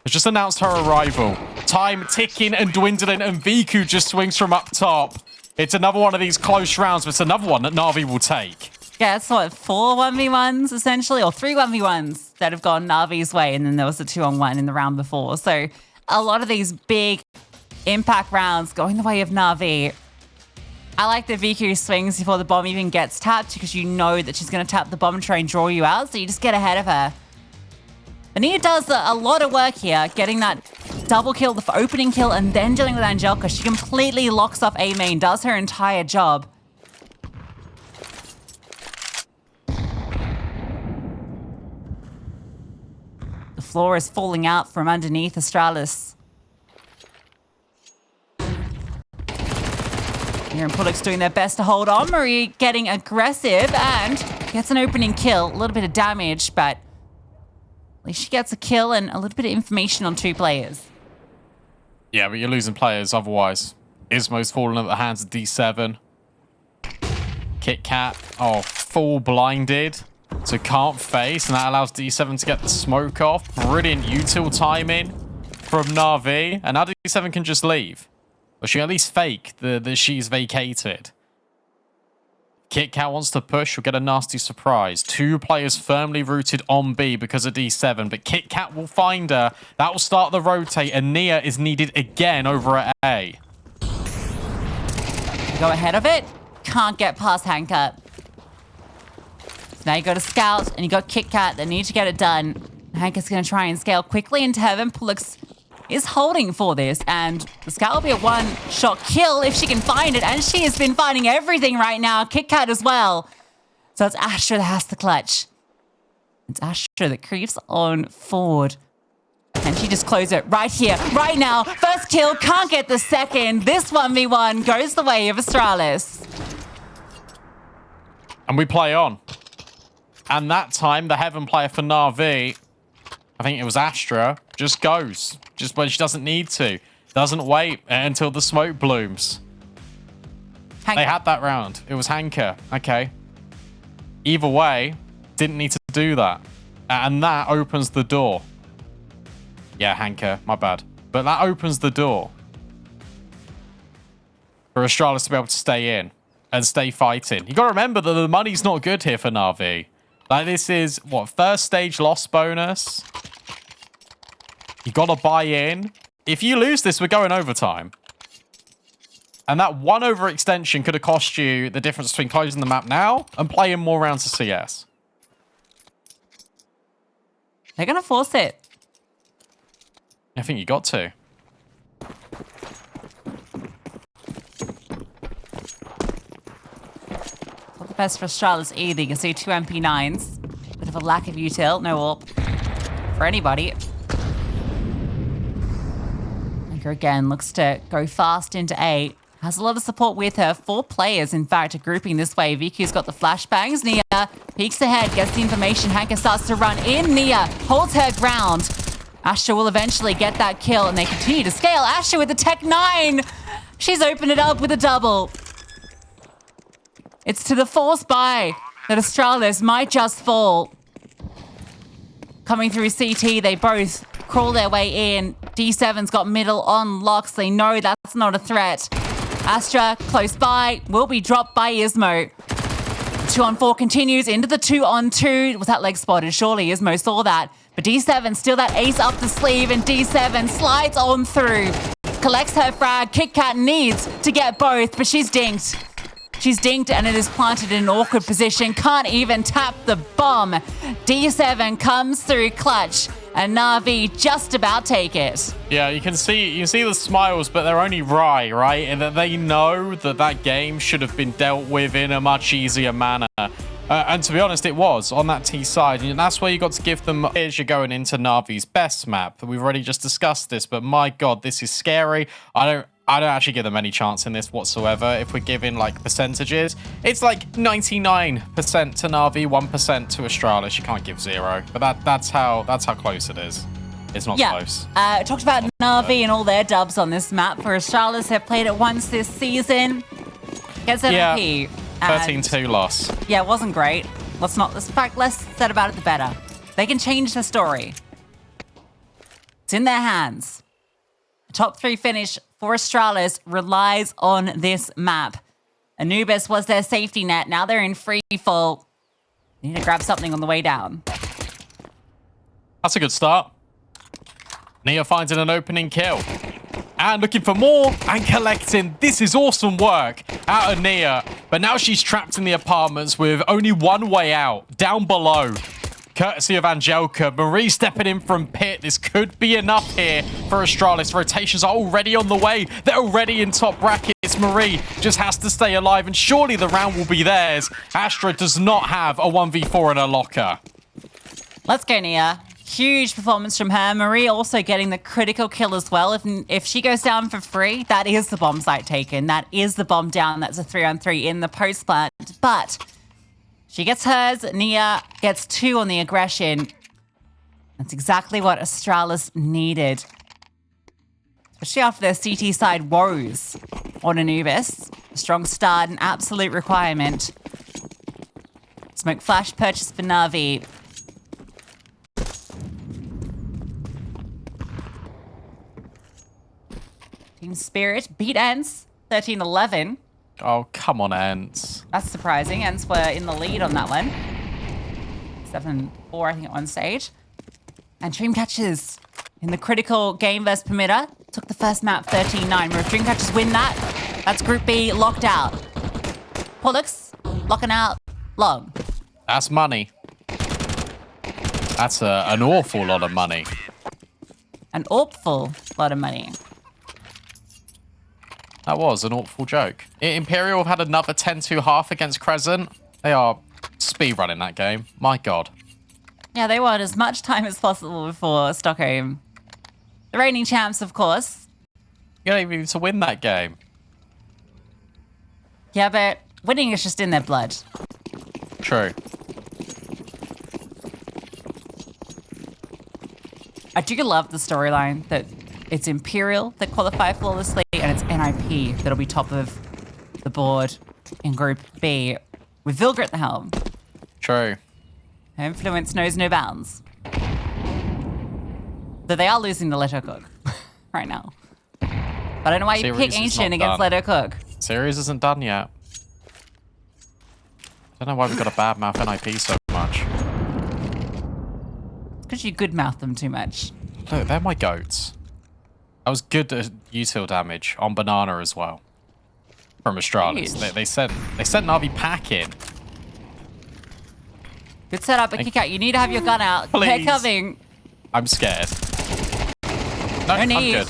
has just announced her arrival. Time ticking and dwindling, and VQ just swings from up top. It's another one of these close rounds, but it's another one that Na'Vi will take. Yeah, it's what, 4 1v1s essentially, or 3 1v1s that have gone Navi's way, and then there was a 2-on-1 in the round before. So a lot of these big impact rounds going the way of Navi. I like the VQ swings before the bomb even gets tapped, because you know that she's going to tap the bomb and try and draw you out, so you just get ahead of her. Ania does a lot of work here, getting that double kill, the opening kill, and then dealing with Angelka. She completely locks off A main, does her entire job. The floor is falling out from underneath Astralis. Nia and Pullux doing their best to hold on. Marie getting aggressive and gets an opening kill. A little bit of damage, but at least she gets a kill and a little bit of information on 2 players. Yeah, but you're losing players otherwise. Ismo's falling at the hands of D7. Kit Kat, full blinded. So can't face, and that allows D7 to get the smoke off. Brilliant util timing from NAVI. And now D7 can just leave. Or she at least fake that she's vacated. Kit Kat wants to push. She'll get a nasty surprise. 2 players firmly rooted on B because of D7. But Kit Kat will find her. That will start the rotate. And Nia is needed again over at A. Go ahead of it. Can't get past Hanka. So now you go to Scout and you got Kit Kat that need to get it done. Hanka's going to try and scale quickly into heaven. Pullux is holding for this, and the Scout will be a 1-shot kill if she can find it, and she has been finding everything right now. Kit Kat as well. So it's Astra that has the clutch. It's Astra that creeps on forward. And she just closed it right here, right now. First kill, can't get the second. This 1v1 goes the way of Astralis. And we play on. And that time, the Heaven player for NAVI, I think it was Astra, just goes. Just when she doesn't need to. Doesn't wait until the smoke blooms. Hanka. They had that round. It was Hanka. Okay. Either way, didn't need to do that. And that opens the door. Yeah, Hanka, my bad. But that opens the door for Astralis to be able to stay in and stay fighting. You got to remember that the money's not good here for NAVI. Like, this is, what, first stage loss bonus? You got to buy in. If you lose this, we're going overtime. And that 1 overextension could have cost you the difference between closing the map now and playing more rounds of CS. They're going to force it. I think you got to. Not the best for Astralis either. You can see 2 MP9s. Bit of a lack of util. No AWP for anybody. Anchor again looks to go fast into A. Has a lot of support with her. 4 players, in fact, are grouping this way. VQ's got the flashbangs. Nia peeks ahead, gets the information. Hanka starts to run in. Nia holds her ground. Astra will eventually get that kill, and they continue to scale. Astra with the Tech 9. She's opened it up with a double. It's to the force buy that Astralis might just fall. Coming through CT, they both crawl their way in. D7's got middle on locks. They know that's not a threat. Astra, close by, will be dropped by Ismo. 2-on-4 continues into the 2-on-2. Was that leg spotted? Surely Ismo saw that. But D7 still that ace up the sleeve, and D7 slides on through. Collects her frag. Kit Kat needs to get both, but she's dinked. She's dinked, and it is planted in an awkward position. Can't even tap the bomb. D7 comes through clutch, and NAVI just about take it. Yeah, you can see the smiles, but they're only wry, right? And that they know that game should have been dealt with in a much easier manner. And to be honest, it was on that T side. And that's where you got to give them. Here's you're going into Navi's best map. We've already just discussed this, but my God, this is scary. I don't actually give them any chance in this whatsoever. If we're giving like percentages, it's like 99% to Navi, 1% to Astralis. You can't give 0. But that's how close it is. It's not close. Talked about Navi and all their dubs on this map. For Astralis, have played it once this season. Gets MVP. 13-2 loss. Yeah, it wasn't great. In fact, less said about it, the better. They can change the story. It's in their hands. The top 3 finish for Astralis relies on this map. Anubis was their safety net. Now they're in free fall. They need to grab something on the way down. That's a good start. Nia finds an opening kill. And looking for more and collecting. This is awesome work out of Nia. But now she's trapped in the apartments with only one way out, down below. Courtesy of Angelica. Marie stepping in from pit. This could be enough here for Astralis. Rotations are already on the way. They're already in top brackets. Marie just has to stay alive, and surely the round will be theirs. Astra does not have a 1v4 in her locker. Let's go, Nia. Huge performance from her. Marie also getting the critical kill as well. If she goes down for free, that is the bomb site taken. That is the bomb down. That's a 3-on-3 in the post plant. But she gets hers. Nia gets 2 on the aggression. That's exactly what Astralis needed. Especially after their CT side woes on Anubis. A strong start, an absolute requirement. Smoke flash purchase for NAVI. Team Spirit beat Ents 13-11. Oh, come on, Ents. That's surprising. Ents were in the lead on that one. 7-4, I think, at one stage. And Dreamcatchers in the critical game versus Permitter took the first map 13-9. If Dreamcatchers win that, that's Group B locked out. Pollux locking out Long. That's money. That's an awful lot of money. An awful lot of money. That was an awful joke. Imperial have had another 10-2 half against Crescent. They are speedrunning that game. My God. Yeah, they want as much time as possible before Stockholm. The reigning champs, of course. You don't even need to win that game. Yeah, but winning is just in their blood. True. I do love the storyline that it's Imperial that qualify flawlessly and it's NIP that'll be top of the board in Group B with Vilger at the helm. True. Her influence knows no bounds. Though they are losing to Let Her Cook right now. But I don't know why you pick Ancient against Let Her Cook. Series isn't done yet. I don't know why we've got a bad mouth NIP so much. It's because you good mouth them too much. Look, they're my goats. That was good util damage on Banana as well. From Astralis. They sent NAVI packing. Good setup, but kick out. You need to have your gun out. Please. They're coming. I'm scared. No, I'm need. good.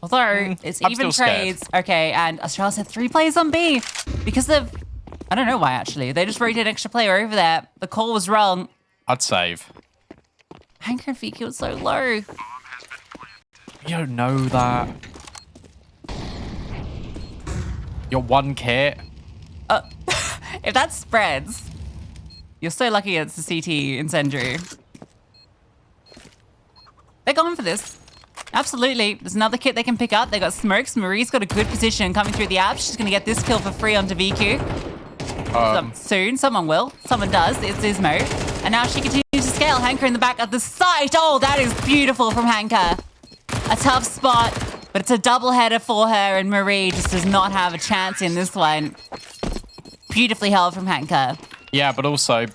Although, it's I'm even still trades. Okay, and Astralis had 3 players on B. Because of... I don't know why, actually. They just rotated an extra player over there. The call was wrong. I'd save. Hanker and VQ was so low. You don't know that. Your one kit. If that spreads, you're so lucky it's the CT incendiary. They're going for this. Absolutely. There's another kit they can pick up. They got smokes. Marie's got a good position coming through the app. She's going to get this kill for free onto VQ. Soon. Someone will. Someone does. It's Ismo. And now she continues to scale. Hanker in the back at the site. Oh, that is beautiful from Hanker. A tough spot, but it's a double header for her, and Marie just does not have a chance in this one. Beautifully held from Hanker. Yeah, but also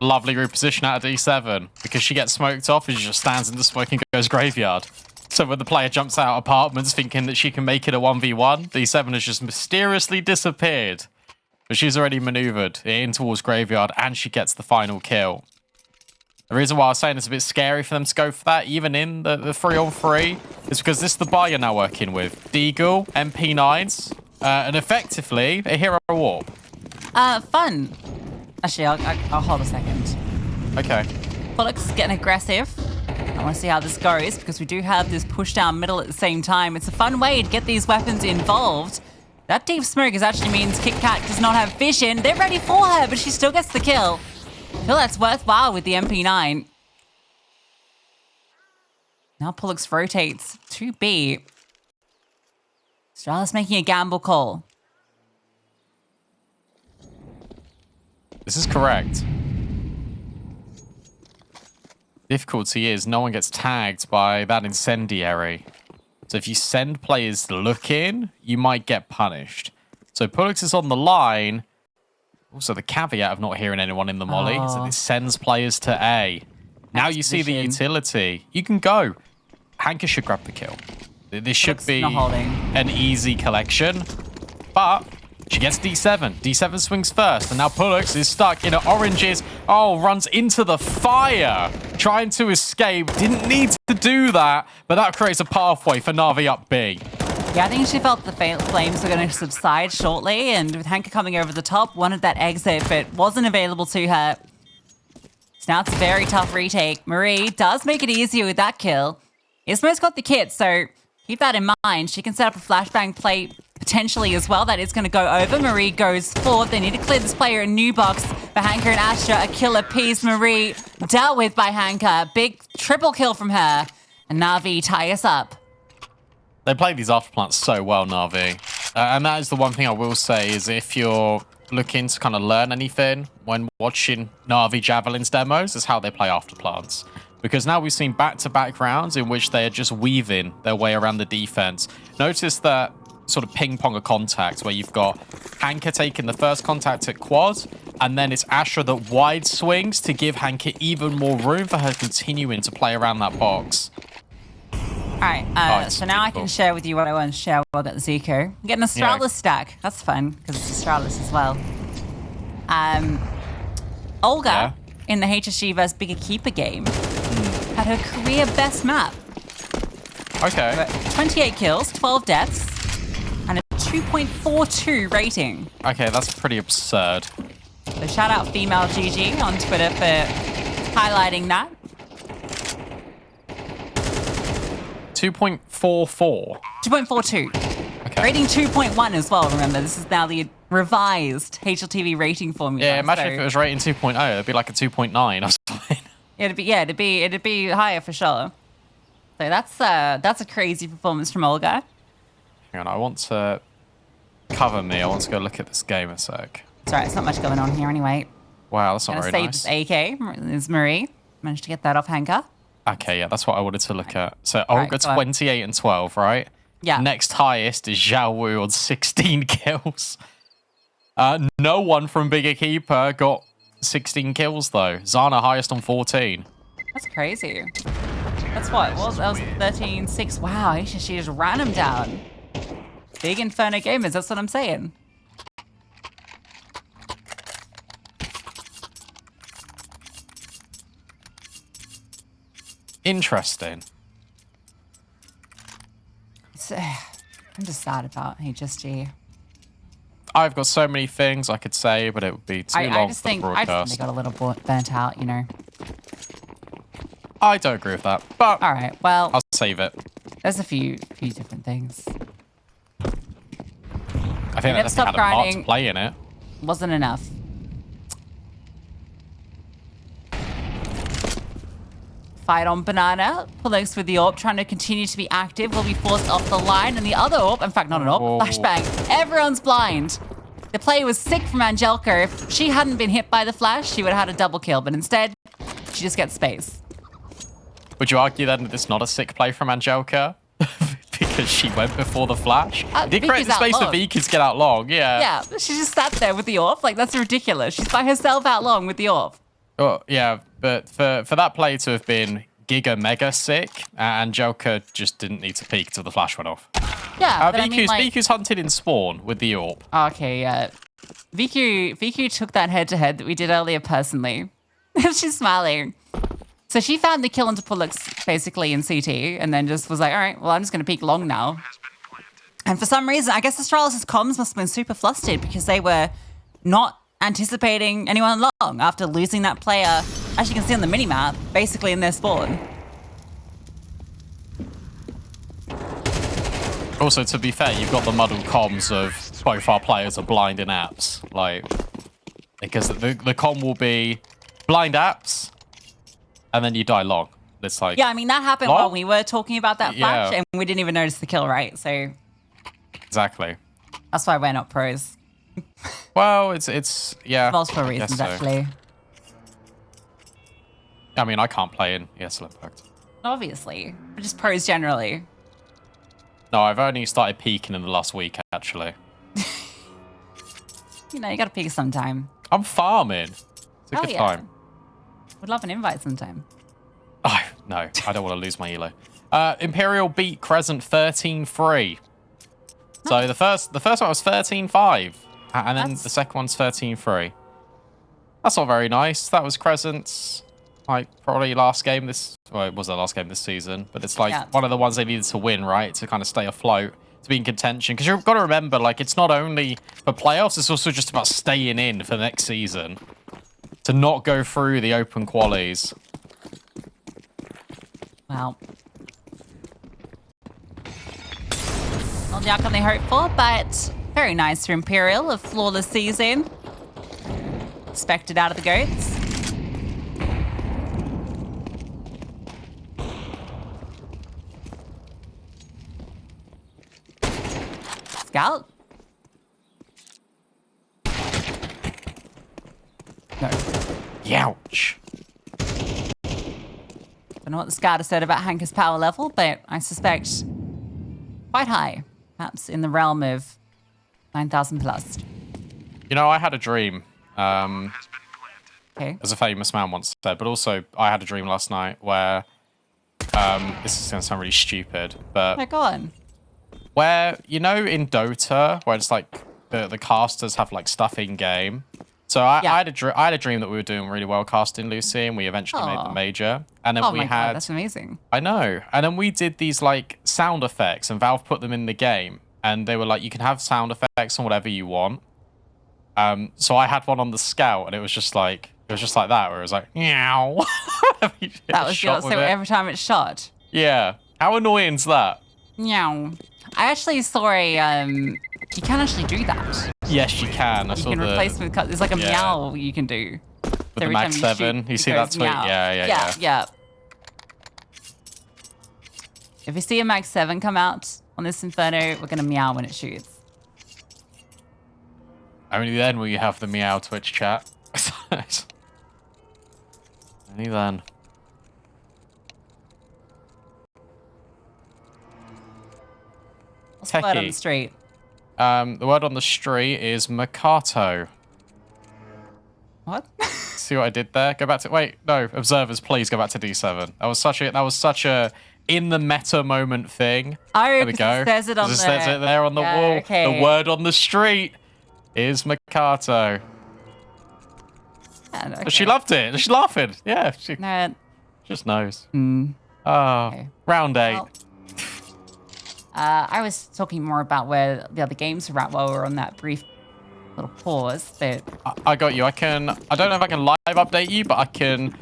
lovely reposition out of D7 because she gets smoked off and she just stands in the smoke and goes graveyard. So when the player jumps out apartments thinking that she can make it a 1v1, D7 has just mysteriously disappeared. But she's already maneuvered in towards graveyard and she gets the final kill. The reason why I was saying it's a bit scary for them to go for that, even in the 3-on-3, is because this is the buy you're now working with. Deagle, MP9s, and effectively a hero warp. Fun. Actually, I'll hold a second. Okay. Pollux getting aggressive. I want to see how this goes because we do have this push down middle at the same time. It's a fun way to get these weapons involved. That deep smoke actually means Kit Kat does not have vision. They're ready for her, but she still gets the kill. I feel that's worthwhile with the MP9. Now Pollux rotates to B. Astralis making a gamble call. This is correct. Difficulty is no one gets tagged by that incendiary. So if you send players looking, you might get punished. So Pollux is on the line. Also, the caveat of not hearing anyone in the molly is that it sends players to A. Now you see the utility. You can go. Hanker should grab the kill. This should be an easy collection. But she gets D7. D7 swings first. And now Pollux is stuck in oranges. Oh, runs into the fire. Trying to escape. Didn't need to do that. But that creates a pathway for NAVI up B. Yeah, I think she felt the flames were going to subside shortly, and with Hanker coming over the top, wanted that exit, but wasn't available to her. So now it's a very tough retake. Marie does make it easier with that kill. Ismo's got the kit, so keep that in mind. She can set up a flashbang play potentially as well. That is going to go over. Marie goes forward. They need to clear this player in new box. For Hanka and Astra, a killer piece. Marie dealt with by Hanka. Big triple kill from her. And Navi tie us up. They play these afterplants so well, Navi. And that is the one thing I will say is if you're looking to kind of learn anything when watching NAVI Javelins demos, is how they play afterplants. Because now we've seen back-to-back rounds in which they are just weaving their way around the defense. Notice that sort of ping-pong of contact where you've got Hanka taking the first contact at quad, and then it's Astra that wide swings to give Hanka even more room for her continuing to play around that box. All right, so now I can share with you what I want to share while I got Zuko. I'm getting an Astralis stack. That's fun, because it's Astralis as well. Olga, in the HSG vs Bigger Keeper game, had her career best map. Okay. 28 kills, 12 deaths, and a 2.42 rating. Okay, that's pretty absurd. So shout out Female GG on Twitter for highlighting that. 2.44. 2.42. Okay. Rating 2.1 as well, remember. This is now the revised HLTV rating formula. Yeah, imagine if it was rating 2.0, it'd be like a 2.9 or something. It'd be higher for sure. So that's a crazy performance from Olga. Hang on, I want to cover me. I want to go look at this game a sec. It's alright, it's not much going on here anyway. Wow, that's not Gonna very save nice. this AK. Is Marie. Managed to get that off Hanka. Okay, yeah, that's what I wanted to look at. So Right, Olga go on. 28 and 12, right? Yeah. Next highest is Zhao Wu on 16 kills. No one from Bigger Keeper got 16 kills though. Zana highest on 14. That's crazy. That's what was that was 13-6. Wow, she just ran him down. Big Inferno gamers, that's what I'm saying. Interesting. I'm just sad about HSG. I've got so many things I could say, but it would be too long I just for the think broadcast. they got a little burnt out, you know. I don't agree with that, but All right, well, I'll save it. there's a few different things. I think never that stop had a part to grinding. play in it. Wasn't enough. Fight on Banana. Pullix with the AWP, trying to continue to be active. Will be forced off the line. And the other AWP, in fact, not an AWP, Oh. flashbang. Everyone's blind. The play was sick from Angelica. If she hadn't been hit by the flash, she would have had a double kill. But instead, she just gets space. Would you argue then that it's not a sick play from Angelica? Because she went before the flash? It did create Viki's the space out for long. Viki to get out long, yeah. Yeah, she just sat there with the AWP. Like, that's ridiculous. She's by herself out long with the AWP. Well, yeah, but for that play to have been giga mega sick, Angelica just didn't need to peek till the flash went off. Yeah, but I mean, like... Viku's hunted in spawn with the AWP. Okay, yeah. VQ took that head-to-head that we did earlier personally. She's smiling. So she found the kill into Pullux basically in CT and then just was like, all right, well, I'm just going to peek long now. And for some reason, I guess Astralis' comms must have been super flustered because they were not anticipating anyone long after losing that player, as you can see on the minimap, basically in their spawn. Also, to be fair, you've got the muddled comms of both our players are blind in apps. Like, because the comm will be blind apps, and then you die long. It's like... Yeah, I mean, that happened long? while we were talking about that flash, Yeah. and we didn't even notice the kill, right? So Exactly. that's why we're not pros. Well, it's yeah. Multiple I guess reasons, so. actually. I mean, I can't play in ESL Impact. Obviously. We're just pros generally. No, I've only started peaking in the last week, actually. You know, you gotta peek sometime. I'm farming. It's a Hell good yeah. time. Would love an invite sometime. Oh, no, I don't want to lose my elo. Imperial beat Crescent 13-3. So the first one was 13-5. And then the second one's 13-3. That's not very nice. That was Crescent's, like, probably last game this... Well, it was their last game this season. But it's, like, one of the ones they needed to win, right? To kind of stay afloat, to be in contention. Because you've got to remember, like, it's not only for playoffs, it's also just about staying in for next season. to not go through the open qualies. Wow. Not the outcome they hoped for, but very nice for Imperial. A flawless season. Expected out of the goats. Scout. No. Youch. Don't know what the scout has said about Hanka's power level, but I suspect quite high. Perhaps in the realm of 9,000 plus. You know, I had a dream. Okay. As a famous man once said, but also I had a dream last night where this is going to sound really stupid, but Oh, go on. where, you know, in Dota, where it's like the casters have like stuff in game. So I had a dream that we were doing really well casting Lucy, and we eventually made the major. And then Oh we my had God, that's amazing. I know. And then we did these like sound effects, and Valve put them in the game, and they were like, you can have sound effects on whatever you want. So I had one on the scout, and it was just like that, where it was like, meow. That was your, so every time it's shot. Yeah. How annoying's that? Meow. I actually saw a you can actually do that. Yes, you can. I You saw can replace with there's like a meow you can do. with the Every Max time you 7. shoot, You it see goes that tweet? meow. Yeah. If you see a Max 7 come out on this Inferno, we're gonna meow when it shoots. Only then will you have the meow Twitch chat. Only then. What's the word on the street? The word on the street is Mercato. What? See what I did there? Go back to observers, please go back to D7. That was such a in the meta moment thing. Oh, there we go. It says it on It says it there on the wall. Okay. The word on the street is Mercato. Yeah, okay. She loved it. She's laughing. Yeah, she No. just knows. Mm. Oh, Okay. round 8. Well, I was talking more about where the other games were at while we were on that brief little pause. But I got you. I don't know if I can live update you, but I can.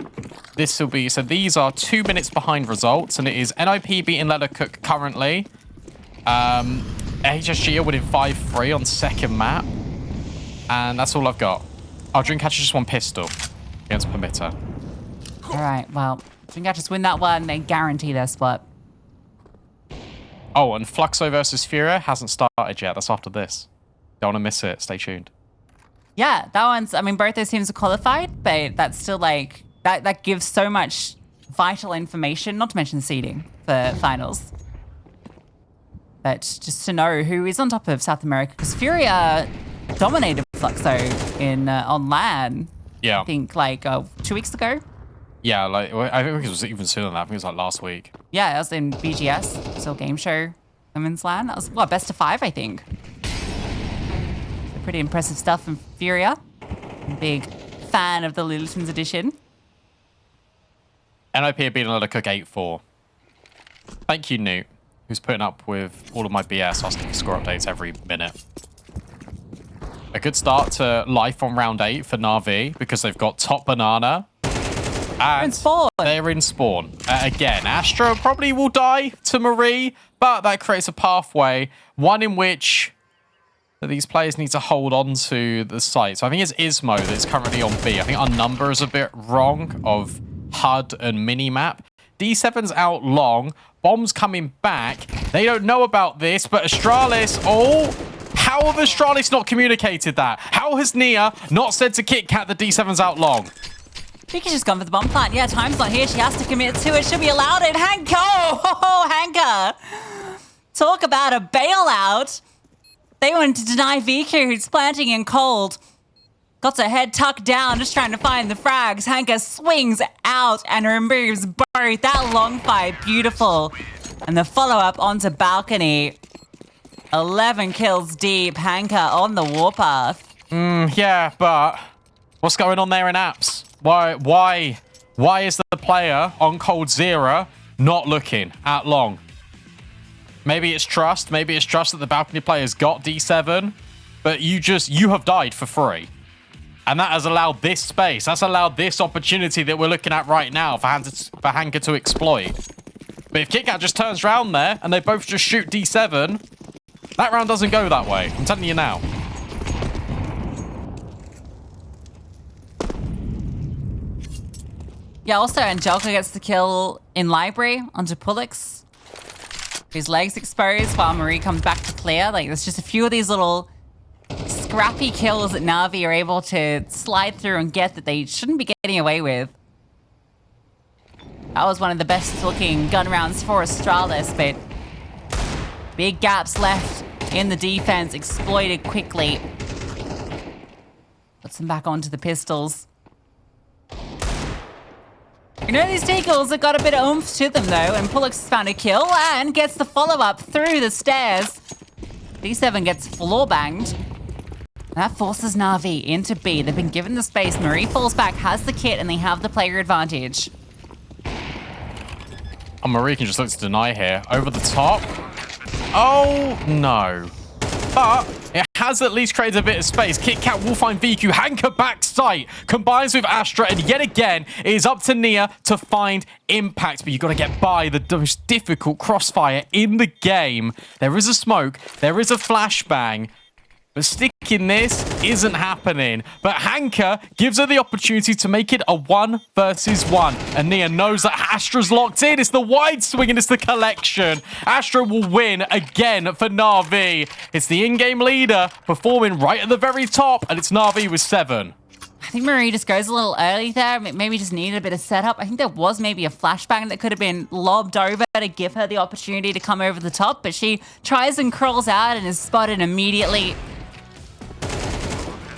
This will be, so these are 2 minutes behind results, and it is NIP beating Lettercook currently. HSG are winning 5-3 on second map. And that's all I've got. Our Dreamcatcher just won pistol against Permitter. all right, well, Dreamcatchers win that one, they guarantee their spot. Oh, and Fluxo versus Furia hasn't started yet. That's after this. Don't want to miss it. Stay tuned. Yeah, that one's, I mean, both those teams are qualified, but that's still like, that gives so much vital information, not to mention seeding for finals. But just to know who is on top of South America, because Furia dominated Fluxo in on LAN, Yeah. I think like 2 weeks ago. Yeah, like I think it was even sooner than that. I think it was like last week. Yeah, it was in BGS, still game show women's LAN. That was, best of 5, I think. So pretty impressive stuff from Furia. Big fan of the Littleton's edition. NIP are beating Lettercook 8-4. Thank you, Newt, who's putting up with all of my BS asking for score updates every minute. A good start to life on round 8 for NAVI because they've got top banana. And in Spawn. They're in Spawn. Again, Astra probably will die to Marie, but that creates a pathway, one in which these players need to hold on to the site. So I think it's Ismo that's currently on B. I think our number is a bit wrong of HUD and minimap. D7's out long. Bomb's coming back. They don't know about this, but Astralis, how have Astralis not communicated that? How has Nia not said to KitKat the D7's out long? I think she's just gone for the bomb plant. Yeah, time's not here. She has to commit to it. She'll be allowed it. Hanko! Oh, Hanka! Talk about a bailout. They wanted to deny Viku, who's planting in cold. Got her head tucked down, just trying to find the frags. Hanka swings out and removes both. That long fight, beautiful. And the follow-up onto balcony. 11 kills deep. Hanka on the warpath. Yeah, but what's going on there in apps? Why is the player on cold 0 not looking at long? Maybe it's trust. Maybe it's trust that the balcony players got D7, but you have died for free. And that has allowed this space. That's allowed this opportunity that we're looking at right now for Hanka to exploit. But if KitKat just turns around there and they both just shoot D7, that round doesn't go that way. I'm telling you now. Yeah, also Angelica gets the kill in Library onto Pullix. His legs exposed while Marie comes back to clear. Like, there's just a few of these little scrappy kills that NAVI are able to slide through and get that they shouldn't be getting away with. That was one of the best looking gun rounds for Astralis, but big gaps left in the defense, exploited quickly. Puts them back onto the pistols. You know, these deagles have got a bit of oomph to them, though, and Pullix has found a kill and gets the follow-up through the stairs. D7 gets floor banged. That forces NAVI into B. They've been given the space. Marie falls back, has the kit, and they have the player advantage. Oh, Marie can just look to deny here. Over the top. Oh, no. But it has at least created a bit of space. KitKat will find VQ. Hanka back sight. Combines with Astra. And yet again, it is up to Nia to find Impact. But you've got to get by the most difficult crossfire in the game. There is a smoke. There is a flashbang. But sticking this isn't happening. But Hanka gives her the opportunity to make it a 1 versus 1. And Nia knows that Astra's locked in. It's the wide swing and it's the collection. Astra will win again for NAVI. It's the in-game leader performing right at the very top. And it's NAVI with 7. I think Marie just goes a little early there. Maybe just needed a bit of setup. I think there was maybe a flashbang that could have been lobbed over to give her the opportunity to come over the top. But she tries and crawls out and is spotted immediately.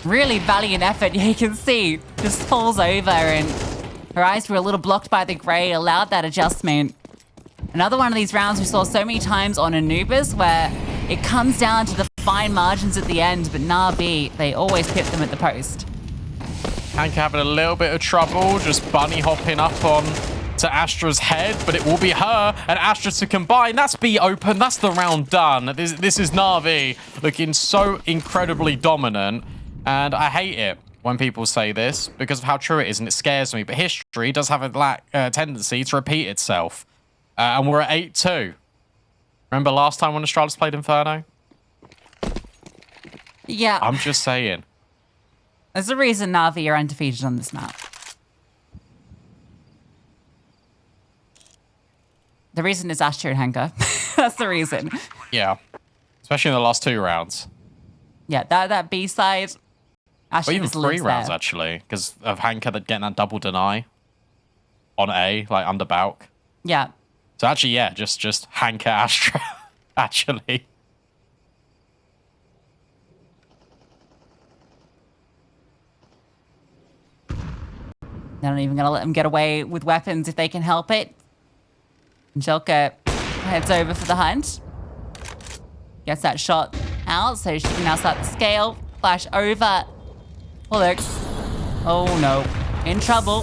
Really valiant effort. You can see just falls over and her eyes were a little blocked by the gray, allowed that adjustment. Another one of these rounds we saw so many times on Anubis where it comes down to the fine margins at the end, but NAVI, they always pip them at the post. Hanka having a little bit of trouble, just bunny hopping up on to Astra's head, but it will be her and Astra to combine. That's B open. That's the round done. This is NAVI looking so incredibly dominant. And I hate it when people say this because of how true it is, and it scares me. But history does have a tendency to repeat itself. And we're at 8-2. Remember last time when Astralis played Inferno? Yeah. I'm just saying. There's a reason NAVI are undefeated on this map. The reason is Astra and Hanka. That's the reason. Yeah. Especially in the last 2 rounds. Yeah, that B side... Or even 3 rounds, actually, because of Hanka getting that double deny on A, like under Balk. Yeah. So actually, yeah, just Hanka Astra, actually. They're not even going to let them get away with weapons if they can help it. Angelica heads over for the hunt. Gets that shot out, so she can now start the scale. Flash over. Pullix. Oh no. In trouble.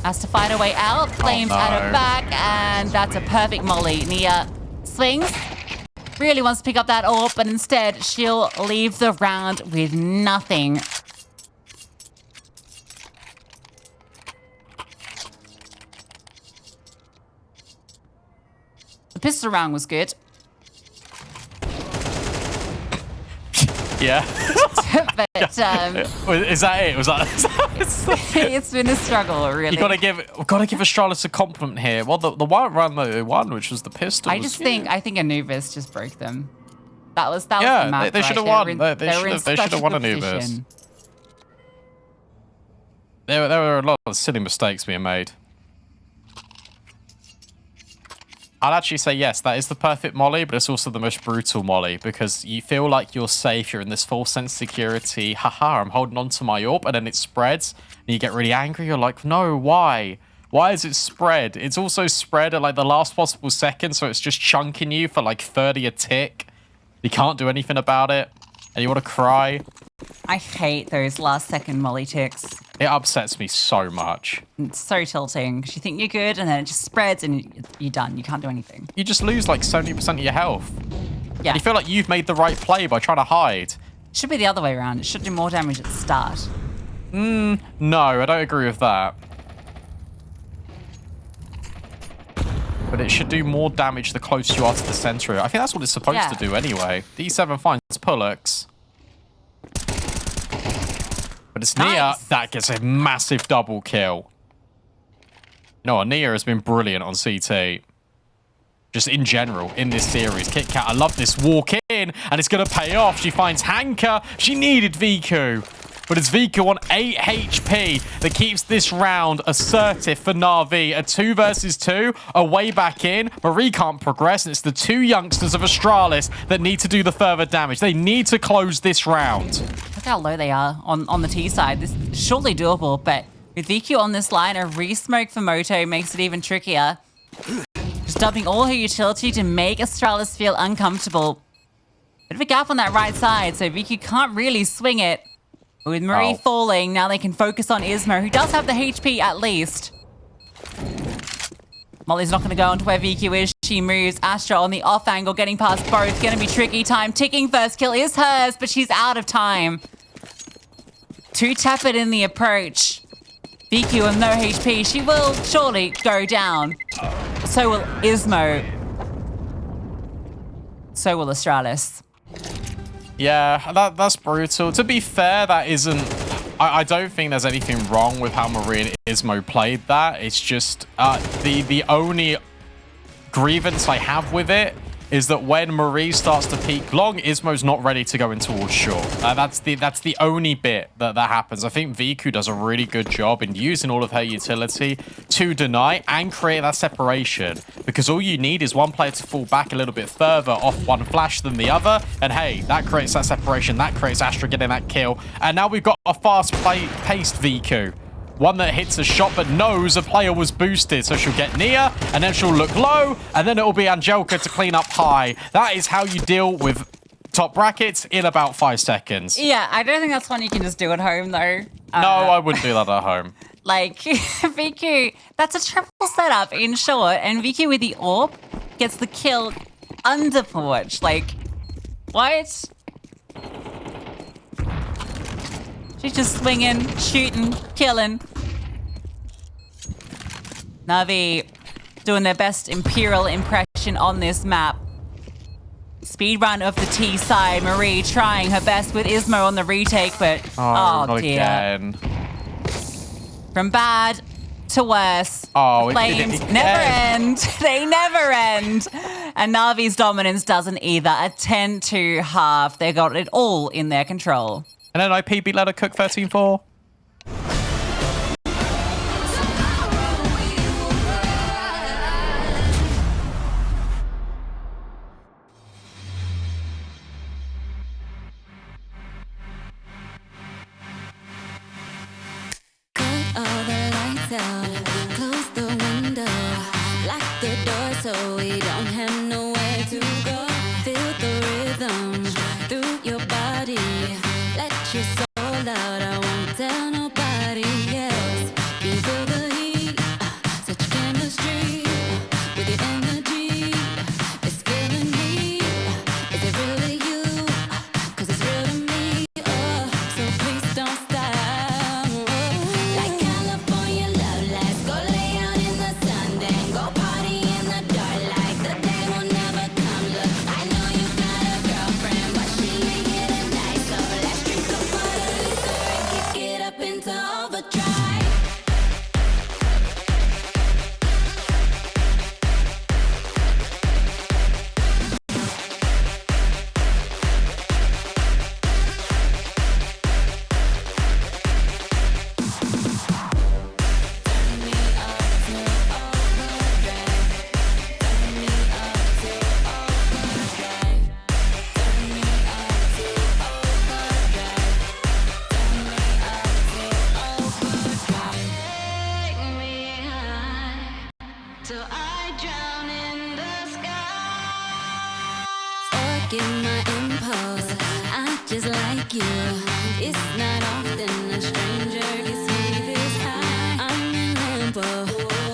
Has to find a way out. Flames at her back. And that's a perfect molly. Nia swings. Really wants to pick up that orb, but instead she'll leave the round with nothing. The pistol round was good. Yeah. But is that it? Was that? It's been a struggle, really. You gotta give Astralis a compliment here. Well, the one round that they won, which was the pistol. I think Anubis just broke them. That was the map. They should have won. They should have won Anubis. There were a lot of silly mistakes being made. I'd actually say yes, that is the perfect molly, but it's also the most brutal molly because you feel like you're safe, you're in this false sense of security. Haha, I'm holding on to my orb, and then it spreads, and you get really angry. You're like, no, why? Why is it spread? It's also spread at like the last possible second, so it's just chunking you for like 30 a tick. You can't do anything about it, and you want to cry. I hate those last second molly ticks. It upsets me so much. It's so tilting because you think you're good and then it just spreads and you're done. You can't do anything. You just lose like 70% of your health. Yeah. You feel like you've made the right play by trying to hide. It should be the other way around. It should do more damage at the start. No, I don't agree with that. But it should do more damage the closer you are to the center. I think that's what it's supposed to do anyway. D7 finds Pullux. But it's Nia that gets a massive double kill. No, Nia has been brilliant on CT. Just in general, in this series. Kit Kat, I love this walk in, and it's going to pay off. She finds Hanka. She needed Viku. But it's Viku on 8 HP that keeps this round assertive for NAVI. A 2 versus 2, a way back in. Marie can't progress, and it's the 2 youngsters of Astralis that need to do the further damage. They need to close this round. Look how low they are on the T side. This is surely doable, but with Viku on this line, a re-smoke for Moto makes it even trickier. Just dumping all her utility to make Astralis feel uncomfortable. Bit of a gap on that right side, so Viku can't really swing it. With Marie falling, now they can focus on Ismo, who does have the HP at least. Molly's not going to go into where Viku is. She moves. Astra on the off angle, getting past both. Going to be tricky. Time ticking. First kill is hers, but she's out of time. Too tepid in the approach. Viku with no HP. She will surely go down. So will Ismo. So will Astralis. Yeah, that's brutal. To be fair, that isn't... I don't think there's anything wrong with how Marie and Ismo played that. It's just the only grievance I have with it is that when Marie starts to peek long, Ismo's not ready to go in towards short. That's the only bit that happens. I think Viku does a really good job in using all of her utility to deny and create that separation, because all you need is one player to fall back a little bit further off one flash than the other, and hey, that creates that separation. That creates Astra getting that kill, and now we've got a fast-paced Viku. One that hits a shot but knows a player was boosted, so she'll get Nia, and then she'll look low, and then it'll be Angelka to clean up high. That is how you deal with top brackets in about 5 seconds. Yeah, I don't think that's one you can just do at home, though. No, I wouldn't do that at home. Like, Viku, that's a triple setup in short, and Viku with the AWP gets the kill under porch. Like, what? She's just swinging, shooting, killing. NAVI doing their best Imperial impression on this map. Speedrun of the T side. Marie trying her best with Ismo on the retake, but oh dear. Again. From bad to worse. Oh, the flames never end. They never end. And NAVI's dominance doesn't either. A 10-2 They got it all in their control. And then IPB let her cook 13-4. Cut all the lights out, close the window, lock the door so we don't have nowhere to go. Feel the rhythm through your body. Let your soul out, I won't tell nobody. Yes, you feel the heat, such chemistry with your energy. It's filling me. Is it really you? 'Cause it's real to me. Oh, so please don't stop. Like California love, let's go lay out in the sun, then go party in the dark like the day will never come. Look, I know you got a girlfriend, but she ain't here tonight, so let's drink some water, liquor, and kick it up into overdrive. So I drown in the sky. Forget my impulse, I just like you. It's not often a stranger gets me this high. I'm in limbo,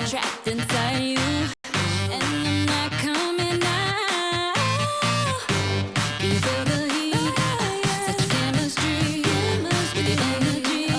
trapped inside you, and I'm not coming out. You feel the heat, such chemistry with your energy.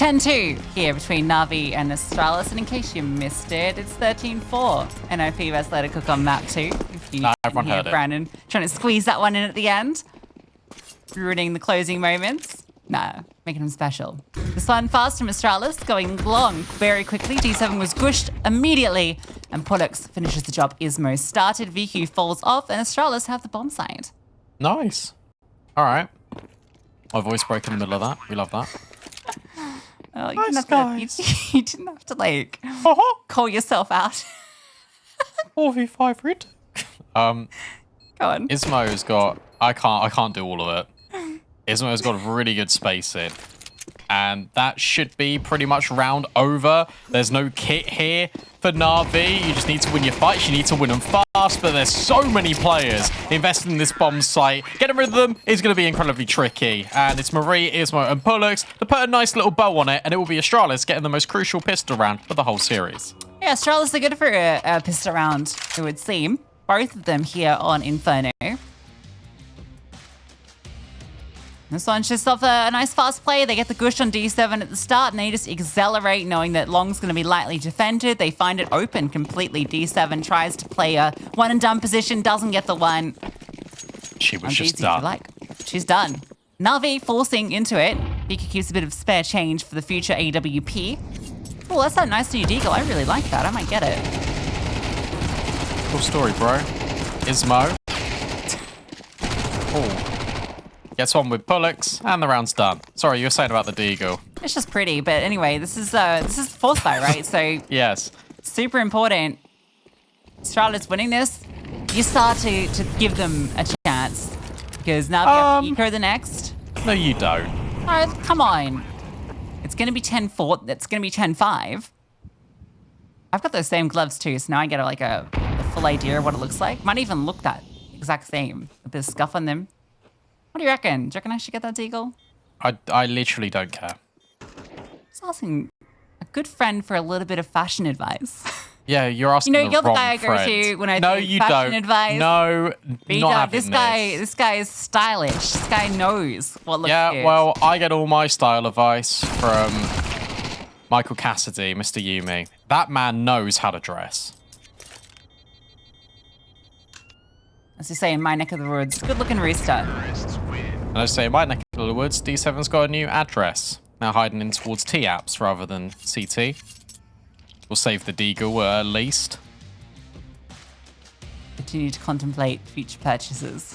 10-2 here between NAVI and Astralis. And in case you missed it, it's 13-4. NOP vs Let It Cook on map 2. If you everyone hear heard it. Brandon trying to squeeze that one in at the end. Ruining the closing moments. Nah, making them special. This one fast from Astralis, going long very quickly. D7 was gushed immediately, and Pollux finishes the job Ismo started. VQ falls off, and Astralis have the bomb site. Nice. All right. My voice broke in the middle of that. We love that. Oh, you, Nice didn't have to, you didn't have to, like, call yourself out. 4v5 rid. Go on. Ismo's got... I can't do all of it. Ismo's got really good spacing. And that should be pretty much round over. There's no kit here for Na'Vi. You just need to win your fights. You need to win them fast. But there's so many players invested in this bomb site. Getting rid of them is going to be incredibly tricky. And it's Marie, Ismo, and Pollux to put a nice little bow on it. And it will be Astralis getting the most crucial pistol round for the whole series. Yeah, Astralis are good for a pistol round, it would seem. Both of them here on Inferno. This one's just off a nice fast play. They get the gush on D7 at the start, and they just accelerate, knowing that Long's going to be lightly defended. They find it open completely. D7 tries to play a one-and-done position, doesn't get the one. She was just Easy, done. She's done. Na'Vi forcing into it. Pika keeps a bit of spare change for the future AWP. Oh, that's that nice new deagle. I really like that. I might get it. Cool story, bro. Ismo. Oh. Gets on with Pollux, and the round's done. Sorry, you were saying about the deagle. It's just pretty, but anyway, this is force fight, right? So Yes. super important. Astralis winning this, you start to give them a chance because now we have Eco the next. No, you don't. Oh, come on. It's going to be 10-4. It's going to be 10-5. I've got those same gloves too, so now I get a full idea of what it looks like. Might even look that exact same with this scuff on them. What do you reckon? Do you reckon I should get that deagle? I literally don't care. Just asking a good friend for a little bit of fashion advice. Yeah, you're asking you're the wrong guy I go friend. to when I no, do you fashion don't. advice. No, not having this guy is stylish. This guy knows what looks good. Yeah, well, I get all my style advice from Michael Cassidy, Mr. Yumi. That man knows how to dress. As you say in my neck of the woods, good looking rooster. And I say, in my neck of the woods, D7's got a new address. Now hiding in towards T-apps rather than CT. We'll save the deagle at least. Continue to contemplate future purchases.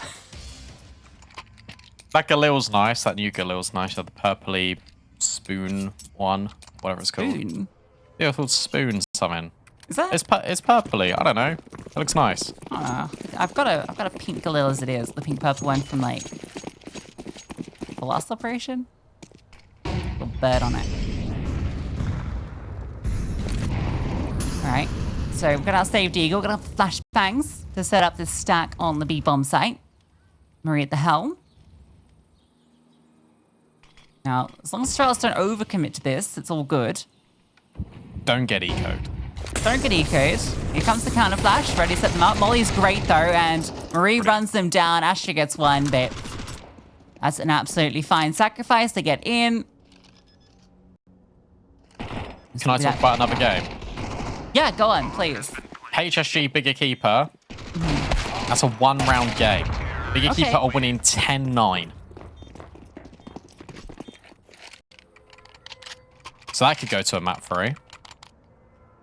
That Galil's nice. That new Galil's nice. The purpley spoon one, whatever it's called. Spoon? Yeah, it's called spoon something. Is that? It's purpley. I don't know. It looks nice. I've got a pink Galil as it is. The pink purple one from like the last operation. Little bird on it. All right. So we've got our saved eagle. We're gonna have flashbangs to set up this stack on the B bomb site. Marie at the helm. Now, as long as Astralis don't overcommit to this, it's all good. Don't get ecoed. Don't get echoed. Here comes the counter flash. Ready to set them up. Molly's great though, and Marie runs them down. Astra gets one, but that's an absolutely fine sacrifice. They get in. Can I talk about another game? Yeah, go on, please. HSG Bigger Keeper. That's a one-round game. Bigger Okay. Keeper are winning 10-9. So that could go to a map 3.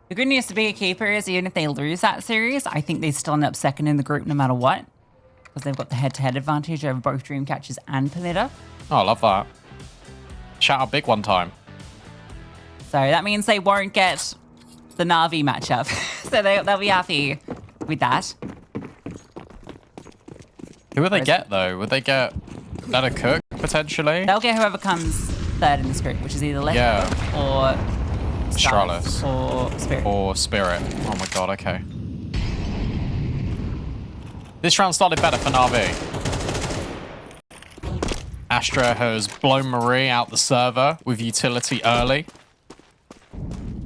The good news to be a keeper is even if they lose that series, I think they still end up second in the group no matter what. Because they've got the head-to-head advantage over both Dreamcatchers and Permitter. Oh, I love that. Shout out big one time. So that means they won't get the Na'Vi matchup. So they'll be happy with that. Who would they get, though? Would they get Let It Cook, potentially? They'll get whoever comes third in this group, which is either Left or Astralis. or Spirit. Or Spirit. Oh my god, okay. This round started better for Na'Vi. Astra has blown Marie out the server with utility early.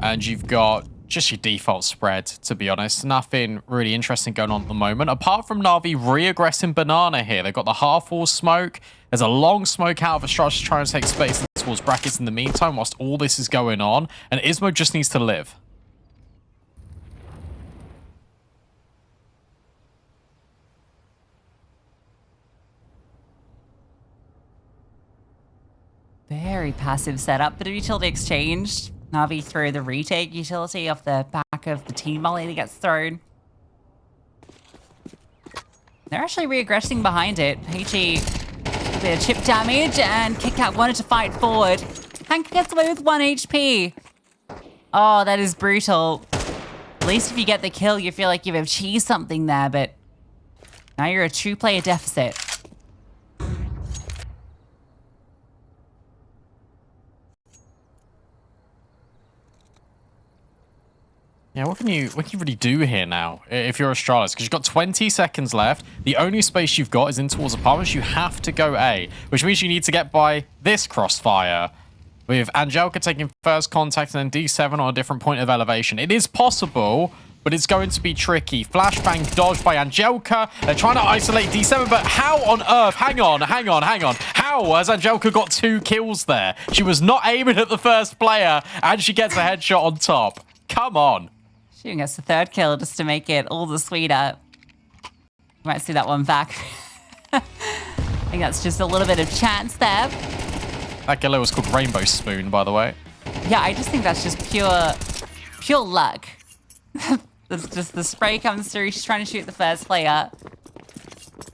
And you've got just your default spread, to be honest. Nothing really interesting going on at the moment. Apart from Na'Vi re-aggressing Banana here. They've got the half-wall smoke. There's a long smoke out of Astralis trying to take space towards brackets in the meantime whilst all this is going on. And Ismo just needs to live. Very passive setup. Bit of utility exchange. Na'Vi through the retake utility off the back of the team volley that gets thrown. They're actually re-aggressing behind it. HE, a bit of chip damage, and KitKat wanted to fight forward. Hank gets away with 1 HP. Oh, that is brutal. At least if you get the kill, you feel like you've achieved something there, but now you're a 2-player deficit. Yeah, what can you really do here now if you're Astralis? Because you've got 20 seconds left. The only space you've got is in towards apartments. You have to go A, which means you need to get by this crossfire with Angelica taking first contact and then D7 on a different point of elevation. It is possible, but it's going to be tricky. Flashbang dodged by Angelica. They're trying to isolate D7, but how on earth? Hang on. How has Angelica got 2 kills there? She was not aiming at the first player, and she gets a headshot on top. Come on. She even gets the 3rd kill just to make it all the sweeter. You might see that one back. I think that's just a little bit of chance there. That killer was called Rainbow Spoon, by the way. Yeah, I just think that's just pure luck. There's just the spray comes through. She's trying to shoot the first player.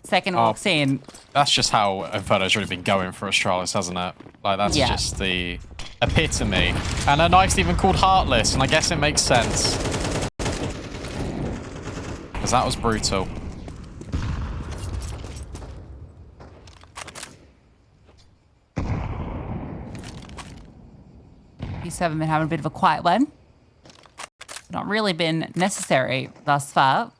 Second walks in. That's just how Inferno's really been going for Astralis, hasn't it? Like, that's just the epitome. And a knife's even called Heartless, and I guess it makes sense. Because that was brutal. B7 been having a bit of a quiet one. Not really been necessary thus far.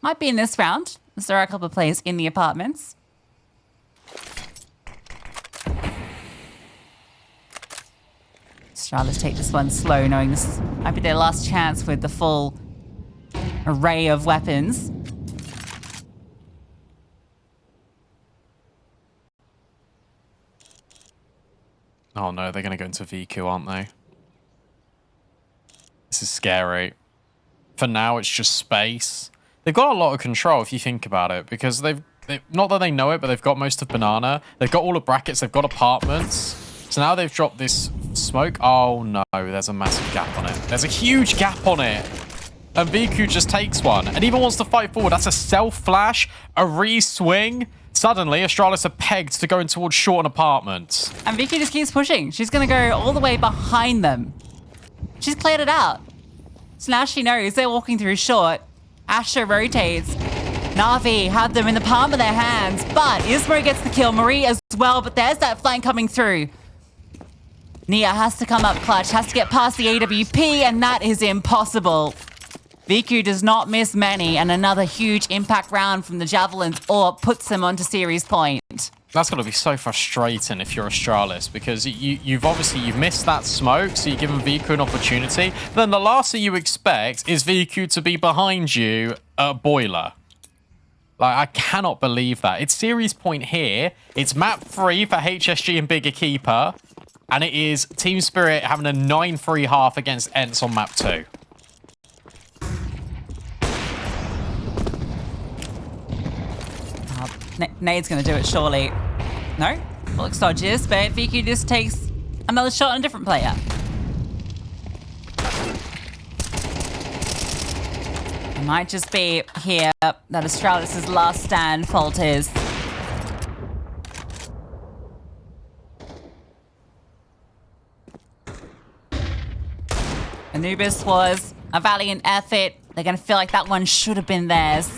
Might be in this round, as there are a couple of players in the apartments. Astralis take this one slow, knowing this might be their last chance with the full array of weapons. Oh no, they're going to go into VQ, aren't they? This is scary. For now, it's just space. They've got a lot of control if you think about it, because they've not that they know it, but they've got most of Banana. They've got all the brackets. They've got apartments. So now they've dropped this smoke. Oh no, there's a massive gap on it. There's a huge gap on it. And VQ just takes one and even wants to fight forward. That's a self-flash, a re-swing. Suddenly, Astralis are pegged to go in towards short and apartments. And VQ just keeps pushing. She's going to go all the way behind them. She's cleared it out. So now she knows they're walking through short. Astra rotates. Na'Vi have them in the palm of their hands, but Ismo gets the kill. Marie as well, but there's that flank coming through. Nia has to come up clutch, has to get past the AWP, and that is impossible. VQ does not miss many, and another huge impact round from the Javelins or puts them onto series point. That's got to be so frustrating if you're Astralis, because you've missed that smoke, so you're giving VQ an opportunity. Then the last thing you expect is VQ to be behind you at Boiler. Like, I cannot believe that. It's series point here. It's map 3 for HSG and Bigger Keeper, and it is Team Spirit having a 9-3 half against Ents on map 2. Nade's going to do it, surely. No? Looks dodges, but VQ just takes another shot on a different player. It might just be here that Astralis' last stand falters. Anubis was a valiant effort. They're going to feel like that one should have been theirs.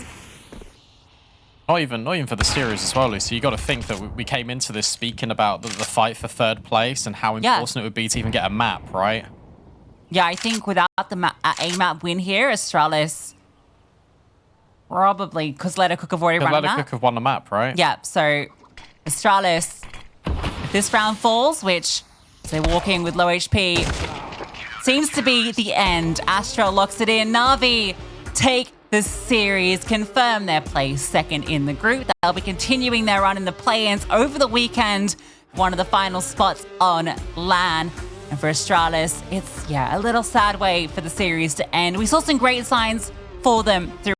Not even for the series as well, Lucy. You got to think that we came into this speaking about the fight for 3rd place and how important it would be to even get a map, right? Yeah, I think without the a map win here, Astralis probably, because Let Her Cook have already run Let Her Cook have won the map, right? Yeah, so Astralis, if this round falls, which they're walking with low HP, seems to be the end. Astra locks it in. NAVI take the series, confirm their place second in the group. They'll be continuing their run in the play-ins over the weekend. One of the final spots on LAN. And for Astralis, it's, a little sad way for the series to end. We saw some great signs for them through